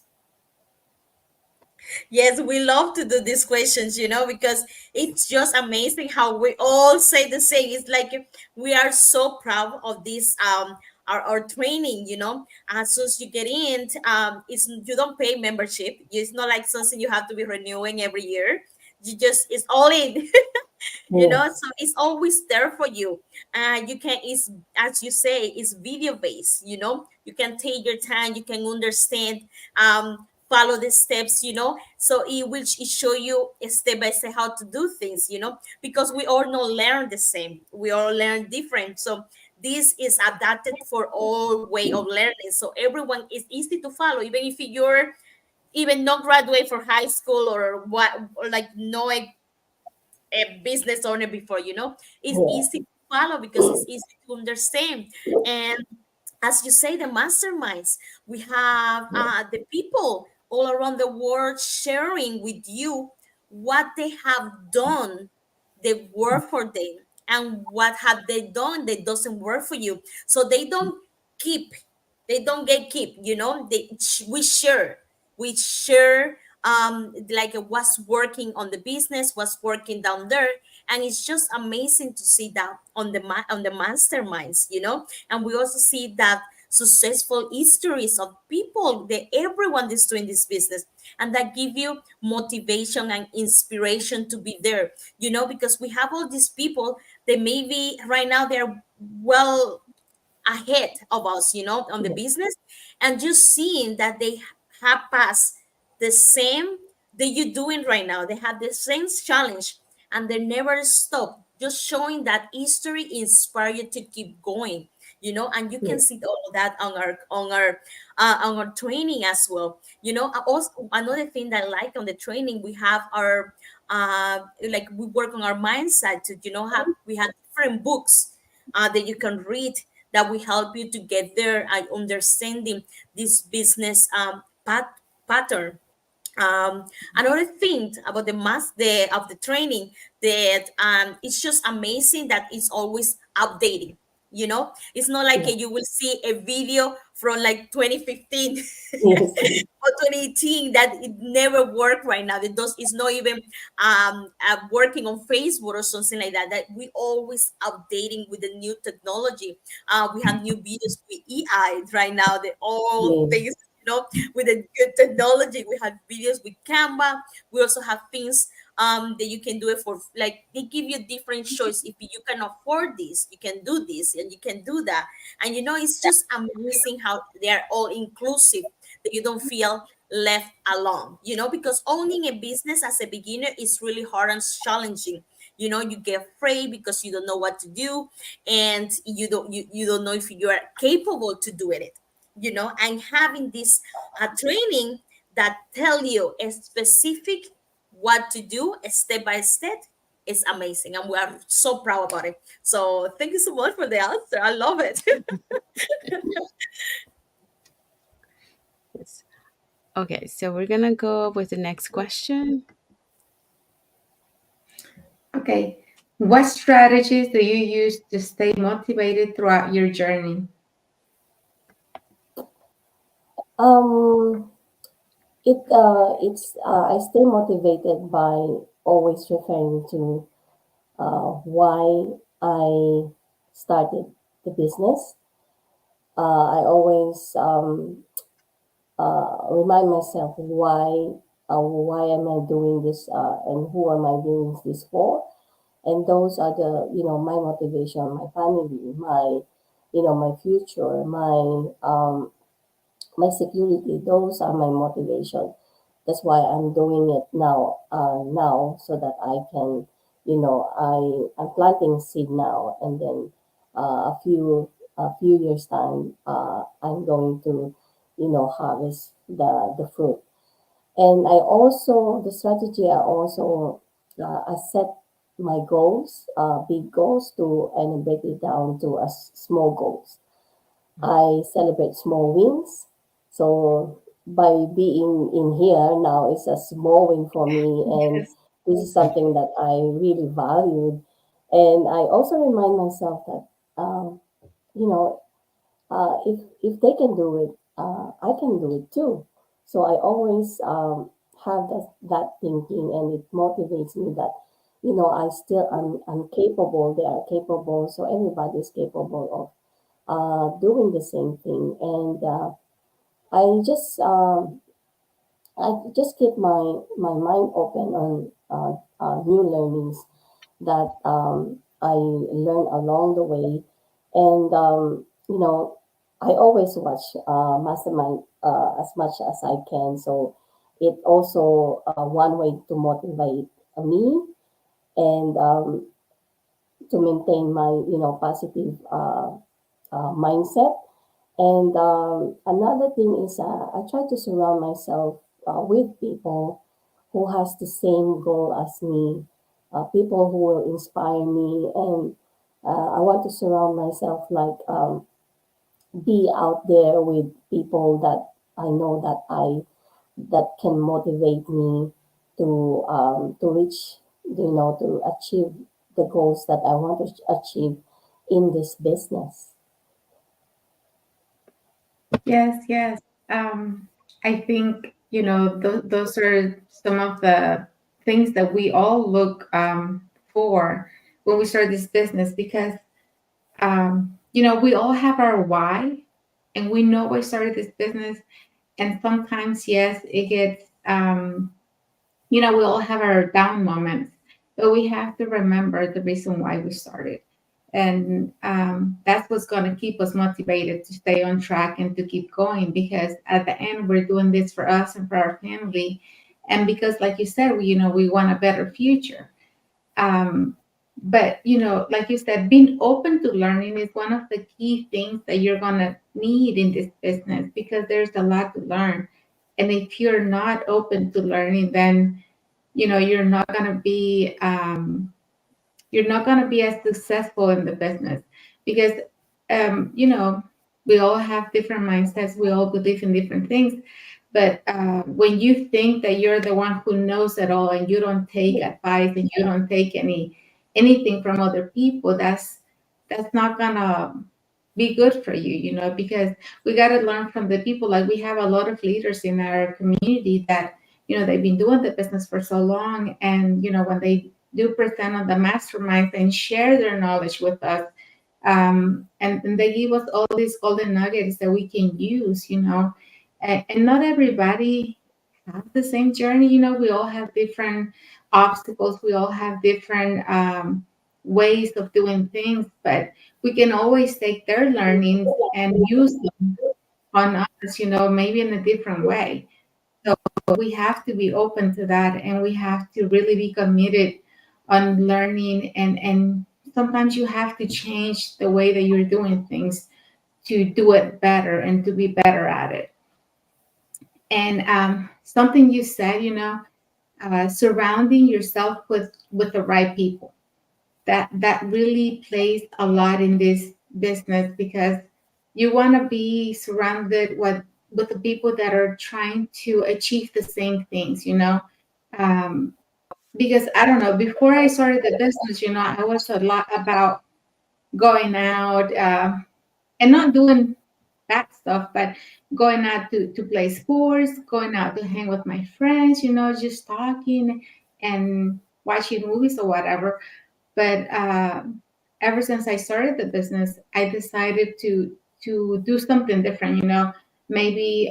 Yes, we love to do these questions, because it's just amazing how we all say the same. It's like we are so proud of this our training, As soon as you get in, it's you don't pay membership. It's not like something you have to be renewing every year. You just it's all in. Yes. So it's always there for you. You can, it's, as you say, it's video based. You can take your time, you can understand, follow the steps, so it will show you step by step how to do things, because we all not learn the same, we all learn different. So this is adapted for all way of learning, so everyone is easy to follow, even if you're even not graduate from high school, or what, or like no a business owner before, it's Yeah. easy to follow because it's easy to understand. And as you say, the masterminds, we have the people all around the world sharing with you what they have done, they work for them, and what have they done that doesn't work for you. So keep they don't get keep, we share like what's working on the business, what's working down there. And it's just amazing to see that on the masterminds, and we also see that successful histories of people, that everyone is doing this business, and that give you motivation and inspiration to be there, because we have all these people that maybe right now they're well ahead of us, on the Yeah. business, and just seeing that they have passed the same that you're doing right now. They have the same challenge, and they never stop. Just showing that history inspire you to keep going, and you can Yeah. see all of that on our training as well. Also another thing that I like on the training, we have like we work on our mindset to, have we have different books that you can read, that will help you to get there and understanding this business pattern. Another thing about the mass the of the training, that it's just amazing that it's always updating. It's not like Yeah. you will see a video from like 2015 Yes. or 2018 that it never worked right now. It's not even working on Facebook or something like that. That we always updating with the new technology. We have new videos with AI right now. The all Yes. things, with the good technology. We have videos with Canva. We also have things that you can do it for, like, they give you different choice. If you can afford this, you can do this and you can do that. And it's just amazing how they are all inclusive, that you don't feel left alone, because owning a business as a beginner is really hard and challenging. You get afraid because you don't know what to do, and you don't know if you are capable to do it, and having this training that tell you a specific what to do step by step is amazing, and we are so proud about it. So thank you so much for the answer. I love it. Yes. Okay, so we're gonna go with the next question. Okay. What strategies do you use to stay motivated throughout your journey? Um, I stay motivated by always referring to why I started the business. I always remind myself why am I doing this, and who am I doing this for? And those are the my motivation, my family, my future, my security. Those are my motivation. That's why I'm doing it now, so that I can, I'm planting seed now, and then a few years time, I'm going to, harvest the fruit. And the strategy, I set my goals, big goals, and break it down to small goals. I celebrate small wins. So by being in here now is a small win for me, and Yes. this is something that I really valued. And I also remind myself that, you know, if they can do it, I can do it too. So I always have that thinking, and it motivates me that, I'm capable. They are capable, so everybody is capable of doing the same thing. And I just um, I just keep my mind open on new learnings that I learn along the way. And I always watch Mastermind as much as I can. So it also one way to motivate me, and to maintain my positive mindset. And another thing is, I try to surround myself with people who has the same goal as me, people who will inspire me, and I want to surround myself, like, be out there with people that I know that can motivate me to reach, to achieve the goals that I want to achieve in this business. Yes, yes. I think, those are some of the things that we all look for when we start this business, because, we all have our why, and we know why we started this business. And sometimes, yes, it gets, we all have our down moments, but we have to remember the reason why we started. And that's what's going to keep us motivated to stay on track and to keep going, because at the end, we're doing this for us and for our family. And because, like you said, we want a better future. Um, but, like you said, being open to learning is one of the key things that you're going to need in this business, because there's a lot to learn. And if you're not open to learning, then you're not going to be as successful in the business. because you know, we all have different mindsets, we all believe in different things. But when you think that you're the one who knows it all, and you don't take advice, and you don't take anything from other people, that's not gonna be good for you, you know, because we got to learn from the people. Like, we have a lot of leaders in our community that, you know, they've been doing the business for so long, and you know, when they do present on the masterminds and share their knowledge with us, and they give us all these golden nuggets that we can use, you know. And not everybody has the same journey, you know. We all have different obstacles, we all have different ways of doing things, but we can always take their learnings and use them on us, you know, maybe in a different way. So we have to be open to that, and we have to really be committed on learning. And sometimes you have to change the way that you're doing things to do it better and to be better at it. And something you said, you know, surrounding yourself with the right people, that really plays a lot in this business, because you want to be surrounded with the people that are trying to achieve the same things, you know. um, because I don't know, before I started the business, you know, I was a lot about going out, and not doing that stuff, but going out to play sports, going out to hang with my friends, you know, just talking and watching movies or whatever. But ever since I started the business, I decided to do something different. You know, maybe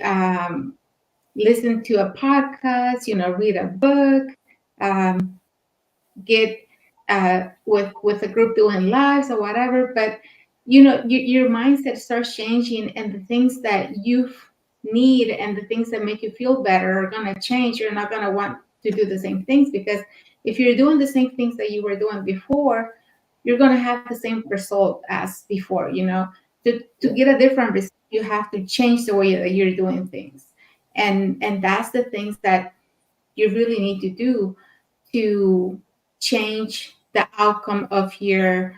listen to a podcast. You know, read a book. Um, get with a group doing lives or whatever. But you know, your mindset starts changing, and the things that you need and the things that make you feel better are going to change. You're not going to want to do the same things, because if you're doing the same things that you were doing before, you're going to have the same result as before. You know, to Yeah. get a different result, you have to change the way that you're doing things. And that's the things that you really need to do to change the outcome of your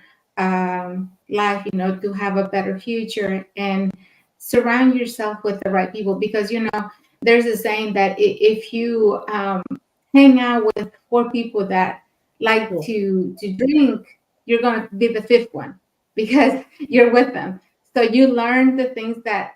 life, you know, to have a better future, and surround yourself with the right people. Because, you know, there's a saying that if you hang out with four people that like Yeah. to drink, you're going to be the fifth one, because you're with them. So you learn the things that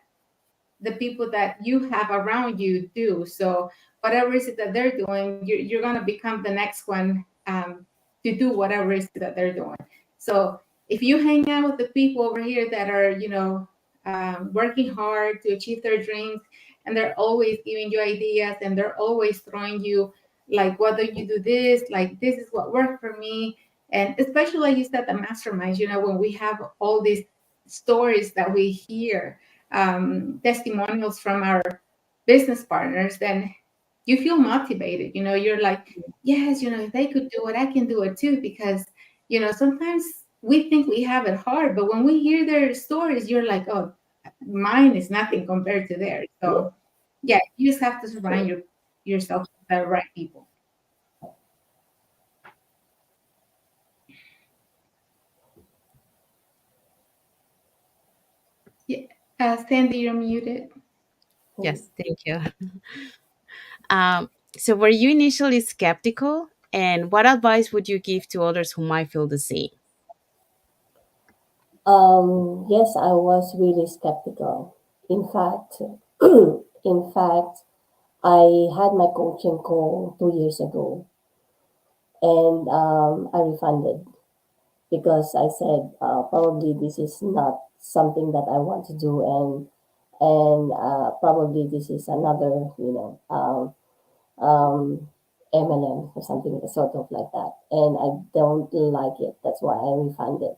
the people that you have around you do. So whatever is it that they're doing, you're going to become the next one to do whatever it is that they're doing. So if you hang out with the people over here that are, you know, working hard to achieve their dreams, and they're always giving you ideas, and they're always throwing you, like, whether you do this, like, this is what worked for me. And especially, like you said, the masterminds, you know, when we have all these stories that we hear, testimonials from our business partners, then you feel motivated. You know, you're like, yes, you know, if they could do it, I can do it too. Because, you know, sometimes we think we have it hard, but when we hear their stories, you're like, oh, mine is nothing compared to theirs. Yeah. So, yeah, you just have to surround yourself with the right people. Yeah. Sandy, you're muted. Mm. Yes, thank you. So, were you initially skeptical? And what advice would you give to others who might feel the same? Yes, I was really skeptical. In fact, in fact, I had my coaching call 2 years ago, and I refunded because I said probably this is not something that I want to do, and probably this is another, MLM or something sort of like that, and I don't like it. That's why I refunded.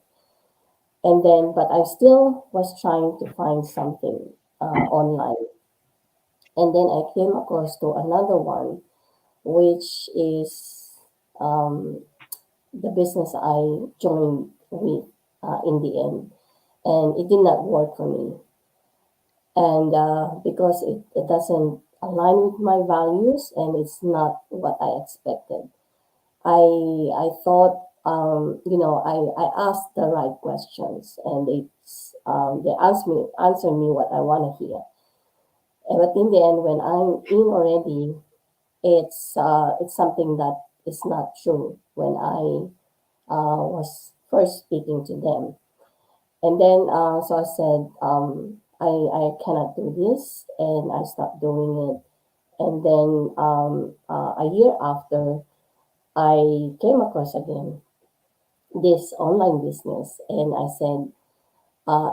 And then, but I still was trying to find something online, and then I came across to another one, which is um, the business I joined with in the end, and it did not work for me. And because it doesn't align with my values and it's not what I expected. I thought I asked the right questions, and they answer me what I want to hear. But in the end, when I'm in already, it's something that is not true when I was first speaking to them. And then so I said, I cannot do this, and I stopped doing it. And then a year after, I came across again this online business, and I said,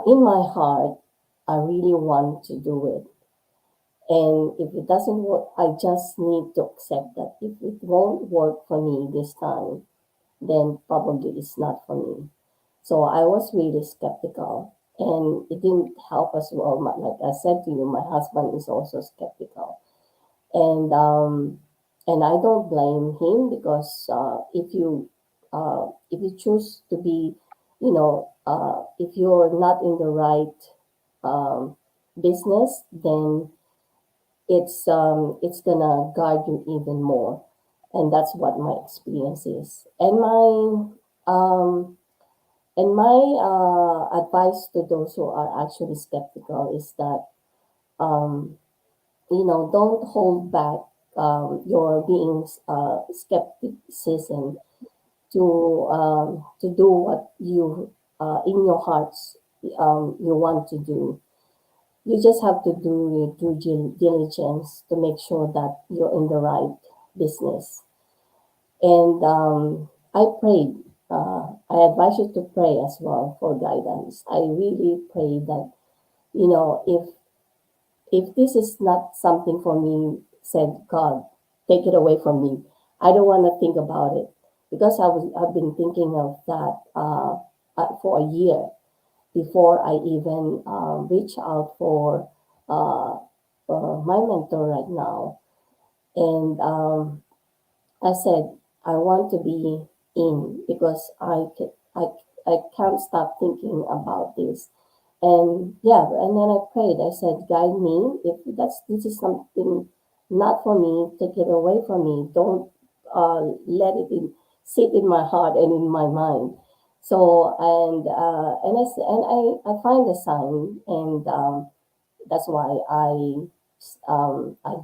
in my heart, I really want to do it. And if it doesn't work, I just need to accept that if it won't work for me this time, then probably it's not for me. So I was really skeptical, and it didn't help as well. Like I said to you, my husband is also skeptical, and I don't blame him because if you choose to be, if you're not in the right um, business, then it's gonna guard you even more, and that's what my experience is. And my advice to those who are actually skeptical is that um, don't hold back your being skepticism to do what you in your hearts you want to do. You just have to do your diligence to make sure that you're in the right business. And I prayed. I advise you to pray as well for guidance. I really pray that, if this is not something for me, said God, take it away from me. I don't want to think about it because I've been thinking of that for a year before I even reach out for my mentor right now. And I said, I want to be in because I can't stop thinking about this. And yeah, and then I prayed. I said, guide me. If this is something not for me, take it away from me. Don't let it sit in my heart and in my mind. So and I find a sign, and that's why I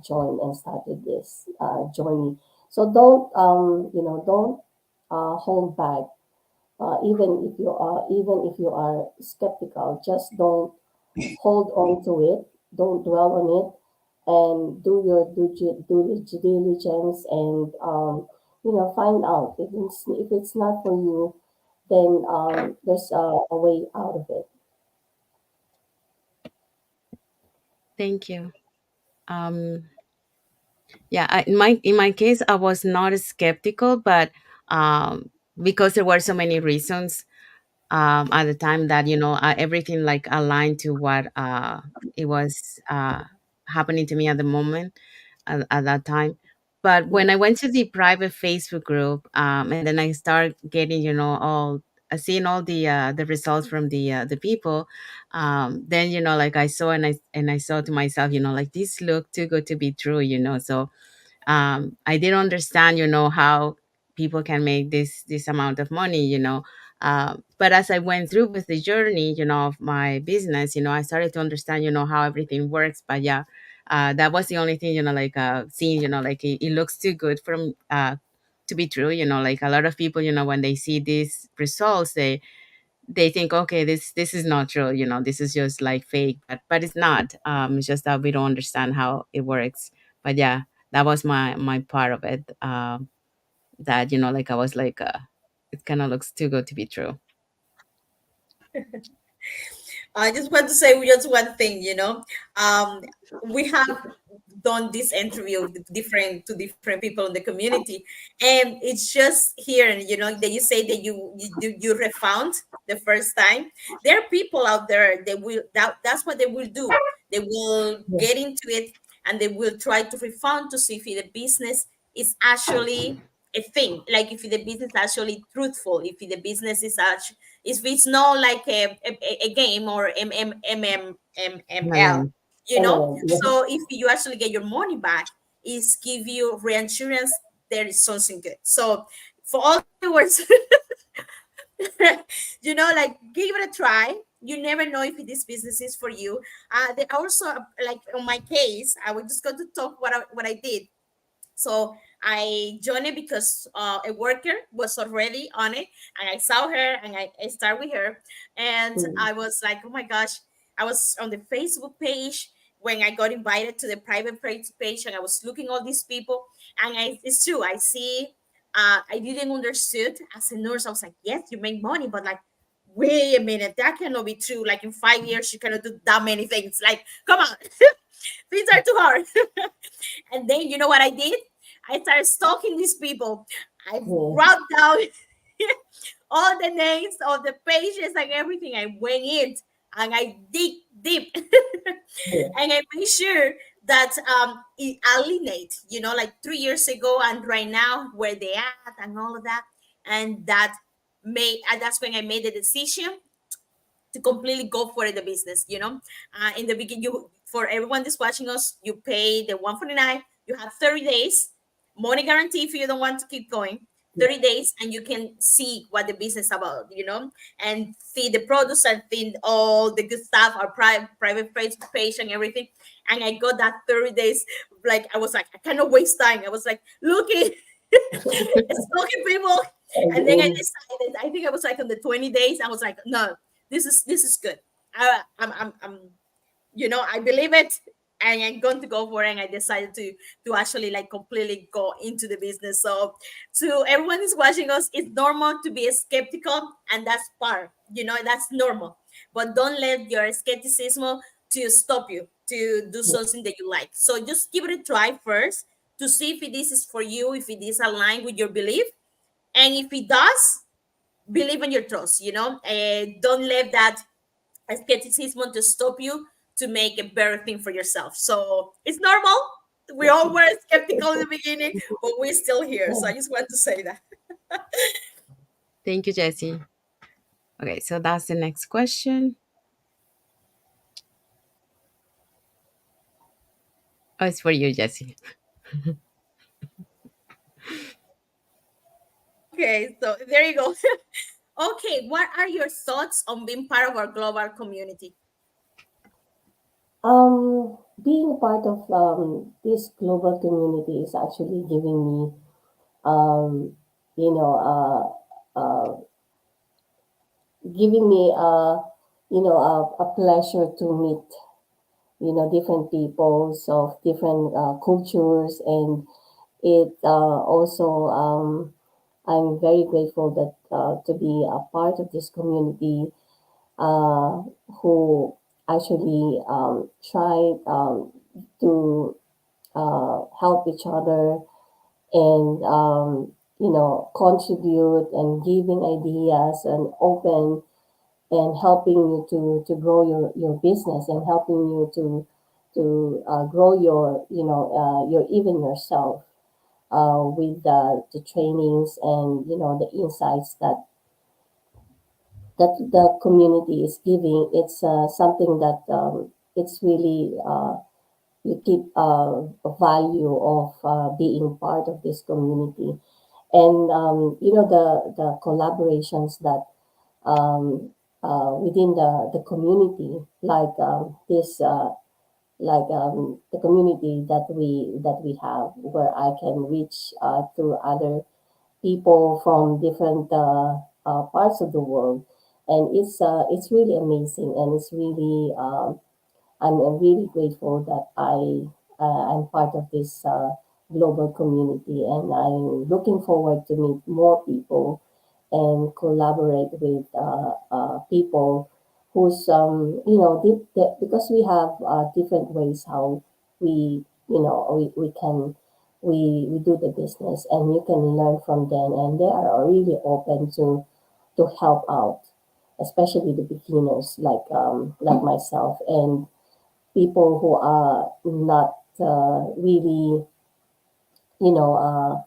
joined and started this journey. So don't hold back. Even if you are skeptical, just don't hold on to it. Don't dwell on it, and do your due diligence, and find out if it's not for you, then there's a way out of it. Thank you. Um, yeah, in my case, I was not skeptical, but um, because there were so many reasons at the time that everything like aligned to what it was happening to me at the moment at that time. But when I went to the private Facebook group, and then I start getting, all seeing all the results from the people, then like I saw and I saw to myself, like this look too good to be true, So I didn't understand, how people can make this amount of money, but as I went through with the journey, of my business, I started to understand, how everything works. But yeah, that was the only thing, like seeing, like it looks too good from to be true, like a lot of people, when they see these results, they think, okay, this is not true, this is just like fake, but it's not. It's just that we don't understand how it works. But yeah, that was my part of it. That like I was like, it kind of looks too good to be true. I just want to say just one thing, we have done this interview with different people in the community, and it's just here, that you say that you refound the first time. There are people out there that's what they will do. They will get into it, and they will try to refound to see if the business is actually a thing, like if the business is actually truthful, if the business is actually, if it's not like a game or MML, MLM. Yeah. so if you actually get your money back, is give you reinsurance, there is something good. So for all the viewers, like give it a try. You never know if this business is for you. They also, like on my case, I was just going to talk what I did. So I joined it because a worker was already on it, and I saw her, and I started with her, and Mm. I was like, oh my gosh, I was on the Facebook page when I got invited to the private page, and I was looking all these people, and it's true. I see. I didn't understood as a nurse. I was like, yes, you make money, but like, wait a minute, that cannot be true. Like in 5 years, you cannot do that many things. Like, come on, these are too hard. And then you know what I did? I started stalking these people. I Yeah. wrote down all the names of the pages and everything. I went in and I dig deep Yeah. and I made sure that it alienate, like 3 years ago and right now where they at and all of that. And that's when I made the decision to completely go for the business. In the beginning, you for everyone that's watching us, you pay the 149. You have 30 days, money guarantee if you don't want to keep going. 30 days, and you can see what the business about, and see the products and see all the good stuff, our private Facebook page and everything. And I got that 30 days, like I was like, I cannot waste time. I was like, looking, stalking people. And then I And, decided, I think I was like on the 20 days, I was like, no, this is good. I'm I believe it, and I'm going to go for it. And I decided to actually like completely go into the business. So to everyone who's watching us, it's normal to be skeptical, and that's part, that's normal. But don't let your skepticism to stop you to do something that you like. So just give it a try first to see if this is for you, if it is aligned with your belief, and if it does, believe in your trust. Don't let that skepticism to stop you to make a better thing for yourself. So it's normal. We all were skeptical in the beginning, but we're still here. So I just want to say that. Thank you, Jesse. Okay, so that's the next question. Oh, it's for you, Jesse. Okay, so there you go. Okay, what are your thoughts on being part of our global community? being part of this global community is actually giving me, um, you know, giving me a pleasure to meet different peoples of different cultures, and it also I'm very grateful that to be a part of this community, uh, who actually try to help each other, and contribute and giving ideas and open and helping you to grow your business, and helping you to grow your even yourself with the trainings and the insights that the community is giving. It's something that it's really you keep a value of being part of this community, and the collaborations that um, within the community, like this the community that we have, where I can reach through other people from different parts of the world. And it's really amazing, and it's really I'm really grateful that I'm part of this global community, and I'm looking forward to meet more people and collaborate with people who's because we have different ways how we can we do the business, and you can learn from them, and they are really open to help out, especially the beginners like myself, and people who are not really, you know,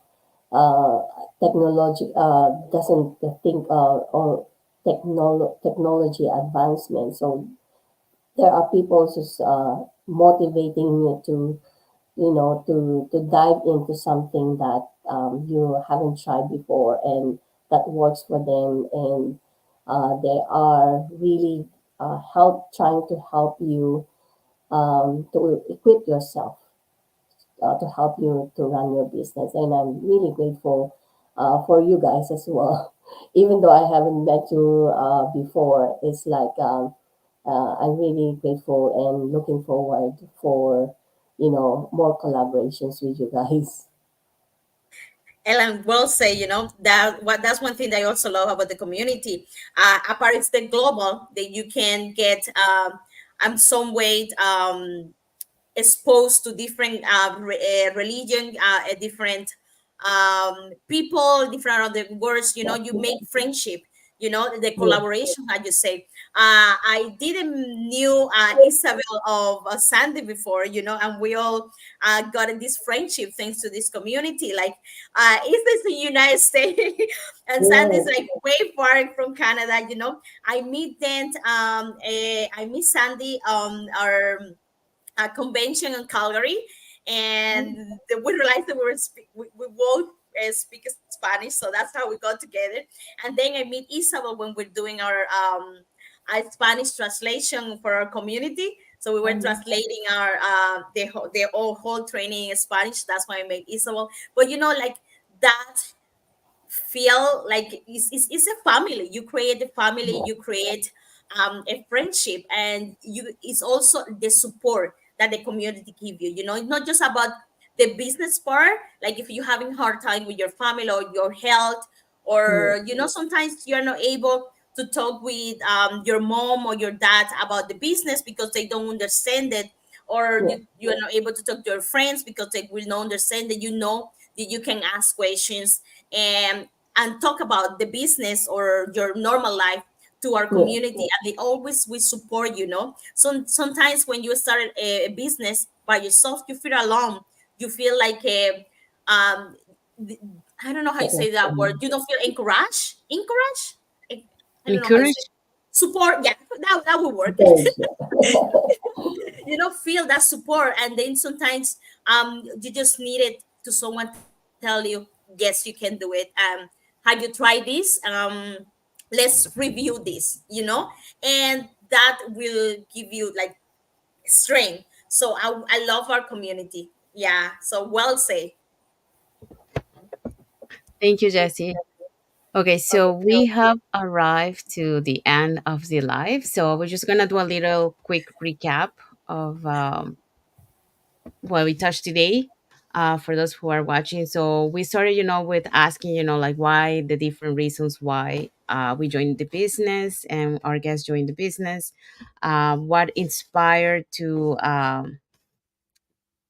technology doesn't think or technology advancement. So there are people who's motivating you to dive into something that you haven't tried before and that works for them, and they are really help trying to help you to equip yourself to help you to run your business. And I'm really grateful for you guys as well. Even though I haven't met you before, it's like I'm really grateful and looking forward for more collaborations with you guys. Ellen will say, that's one thing that I also love about the community. Apart it's the global that you can get some way exposed to different religion, different people, different other words. You make friendship. The Yeah, collaboration, as you say. I didn't knew Isabel of Sandy before, and we all got in this friendship thanks to this community. Like, is this the United States? And Sandy's yeah, like way far from Canada. I meet then. I meet Sandy. Our convention in Calgary, and we realized that we both speak Spanish, so that's how we got together. And then I meet Isabel when we're doing our Spanish translation for our community. So we were translating our whole training in Spanish. That's why I met Isabel. But like that feel like it's a family. You create a family, you create a friendship, and it's also the support that the community give you. It's not just about the business part. Like if you're having hard time with your family or your health, yeah, or sometimes you're not able to talk with your mom or your dad about the business because they don't understand it, or yeah, you're not able to talk to your friends because they will not understand that. That you can ask questions and talk about the business or your normal life to our yeah, community, and they always will support. Sometimes when you start a business by yourself, you feel alone. You feel like th- I don't know how you say that word. You don't feel encouraged. I don't know how you say Encourage. it. Support. Yeah, that would work. encourage you. Feel that support, and then sometimes you just need it to someone tell you, yes, you can do it. Have you tried this? Let's review this. And that will give you like strength. So I love our community. Yeah, so well say. Thank you, Jesse. Okay, so we have arrived to the end of the live. So we're just gonna do a little quick recap of what we touched today. For those who are watching, so we started, with asking, like why the different reasons why we joined the business and our guests joined the business. What inspired to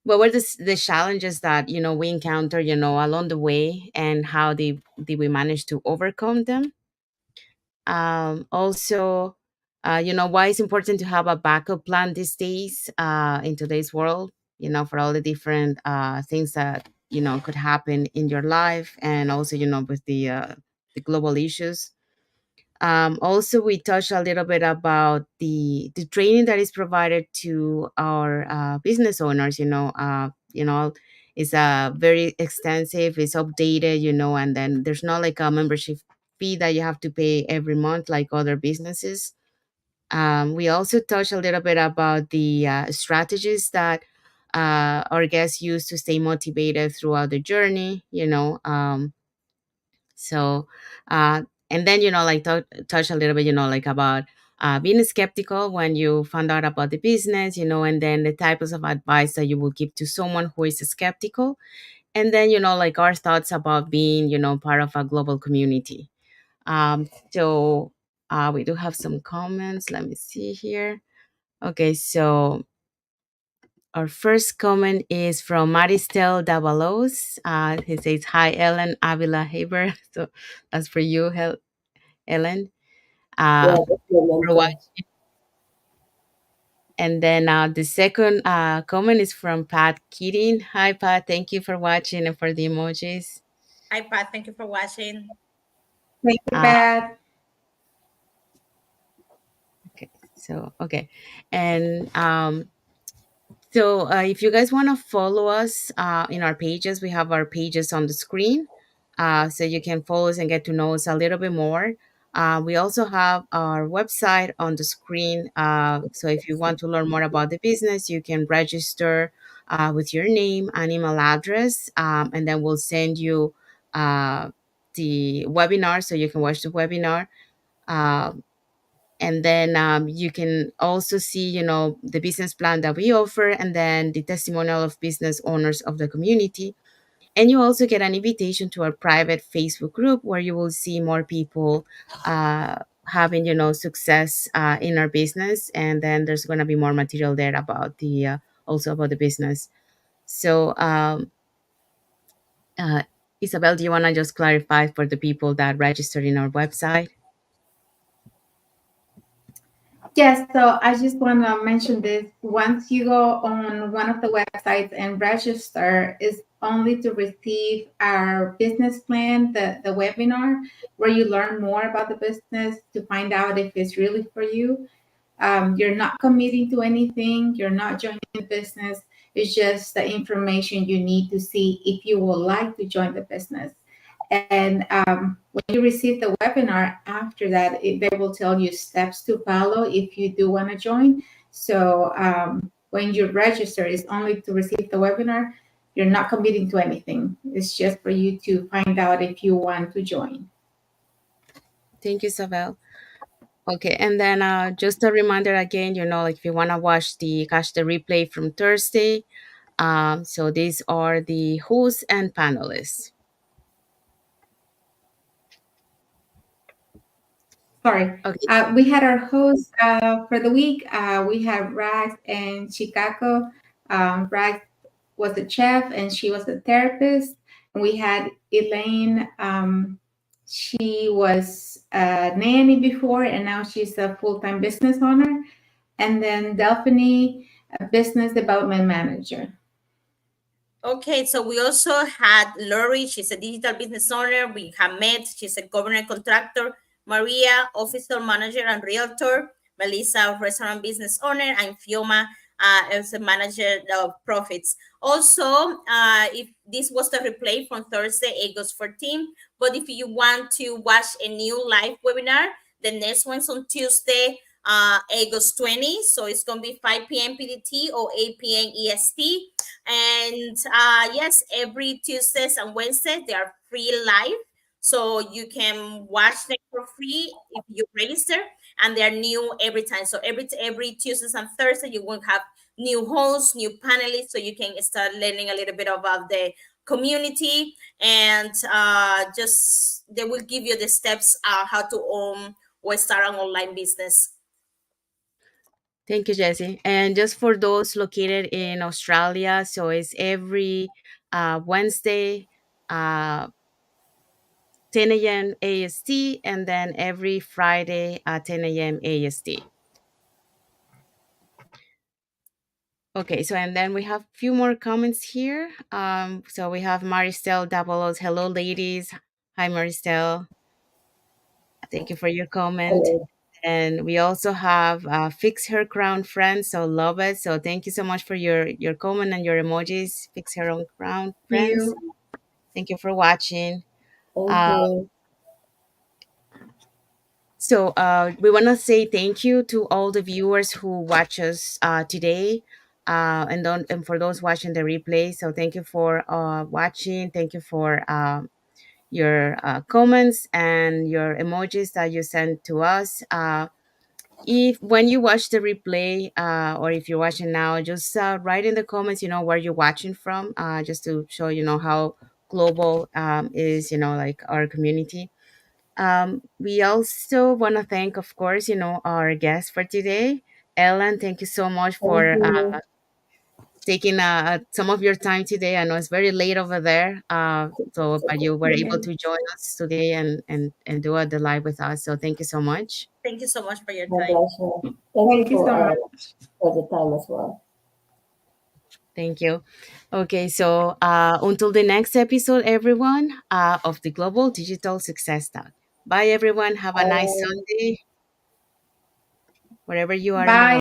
what were the challenges that we encountered along the way, and how did we manage to overcome them. Also, why it's important to have a backup plan these days, in today's world, for all the different things that could happen in your life, and also with the global issues. Also, we touched a little bit about the training that is provided to our business owners. It's very extensive, it's updated, and then there's not like a membership fee that you have to pay every month like other businesses. We also touched a little bit about the strategies that our guests use to stay motivated throughout the journey. So, and then, like touch a little bit, like about being skeptical when you found out about the business, and then the types of advice that you will give to someone who is skeptical. And then, like our thoughts about being, part of a global community. So we do have some comments. Let me see here. Okay, so our first comment is from Maristel Davalos. He says, "Hi, Ellen Avila-Heiberg." So that's for you, Ellen. Yeah, Uh, that's your for what? mentor. And then the second comment is from Pat Keating. Hi, Pat. Thank you for watching and for the emojis. Hi Pat, thank you for watching. Thank you, Uh, Pat. okay. So, okay. And So if you guys want to follow us in our pages, we have our pages on the screen. So you can follow us and get to know us a little bit more. We also have our website on the screen. So if you want to learn more about the business, you can register with your name and email address, and then we'll send you the webinar so you can watch the webinar. Uh, and then you can also see, the business plan that we offer, and then the testimonial of business owners of the community. And you also get an invitation to our private Facebook group where you will see more people having, success in our business. And then there's going to be more material there about the also about the business. So uh, Isabel, do you want to just clarify for the people that registered in our website? Yes, so I just want to mention this. Once you go on one of the websites and register, is only to receive our business plan, the webinar, where you learn more about the business to find out if it's really for you. You're not committing to anything, you're not joining the business. It's just the information you need to see if you would like to join the business. And when you receive the webinar after that, they will tell you steps to follow if you do want to join. So when you register, it's only to receive the webinar. You're not committing to anything. It's just for you to find out if you want to join. Thank you, Isabel. Okay, and then just a reminder again, like if you want to catch the replay from Thursday, so these are the hosts and panelists. Sorry. Okay, We had our host for the week. We have Rags and Chicago. Rags was a chef and she was a therapist. And we had Elaine. She was a nanny before and now she's a full-time business owner. And then Delphine, a business development manager. Okay, so we also had Lori, she's a digital business owner. We have Met, she's a government contractor. Maria, officer manager and realtor. Melissa, restaurant business owner. And Fioma as a manager of profits. Also, if this was the replay from Thursday, August 14, but if you want to watch a new live webinar, the next one's on Tuesday, August 20. So it's going to be 5 p.m. PDT or 8 p.m. EST. And yes, every Tuesdays and Wednesdays, they are free live. So you can watch them for free if you register, and they're new every time. So every Tuesdays and Thursday, you will have new hosts, new panelists, so you can start learning a little bit about the community, and just they will give you the steps how to own or start an online business. thank you, Jesse. And just for those located in Australia, so it's every Wednesday, uh, 10 a.m. AST, and then every Friday at 10 a.m. AST. Okay, so and then we have a few more comments here. So we have Maristel Davalos. Hello, ladies. Hi, Maristel. Thank you for your comment. Hello. And we also have Fix Her Crown Friends. So love it. So thank you so much for your comment and your emojis. Fix Her Own Crown Friends. You. Thank you for watching. Thank Uh, you. So we want to say thank you to all the viewers who watch us today, and for those watching the replay. So thank you for watching. Thank you for your comments and your emojis that you sent to us. If when you watch the replay, or if you're watching now, just write in the comments, where you're watching from, just to show how global is like our community. We also want to thank, of course, our guest for today, Elan. Thank you so much Thank for you. taking some of your time today. I know it's very late over there, so It's but okay. you were able to join us today and do the live with us. So thank you so much. Thank you so much for your My time. pleasure. Thank you Thank you so much. for the time as well. Thank you. Okay, so until the next episode, everyone, of the Global Digital Success Talk. Bye, everyone. Have a nice Bye. Sunday, wherever you are in the Bye. world.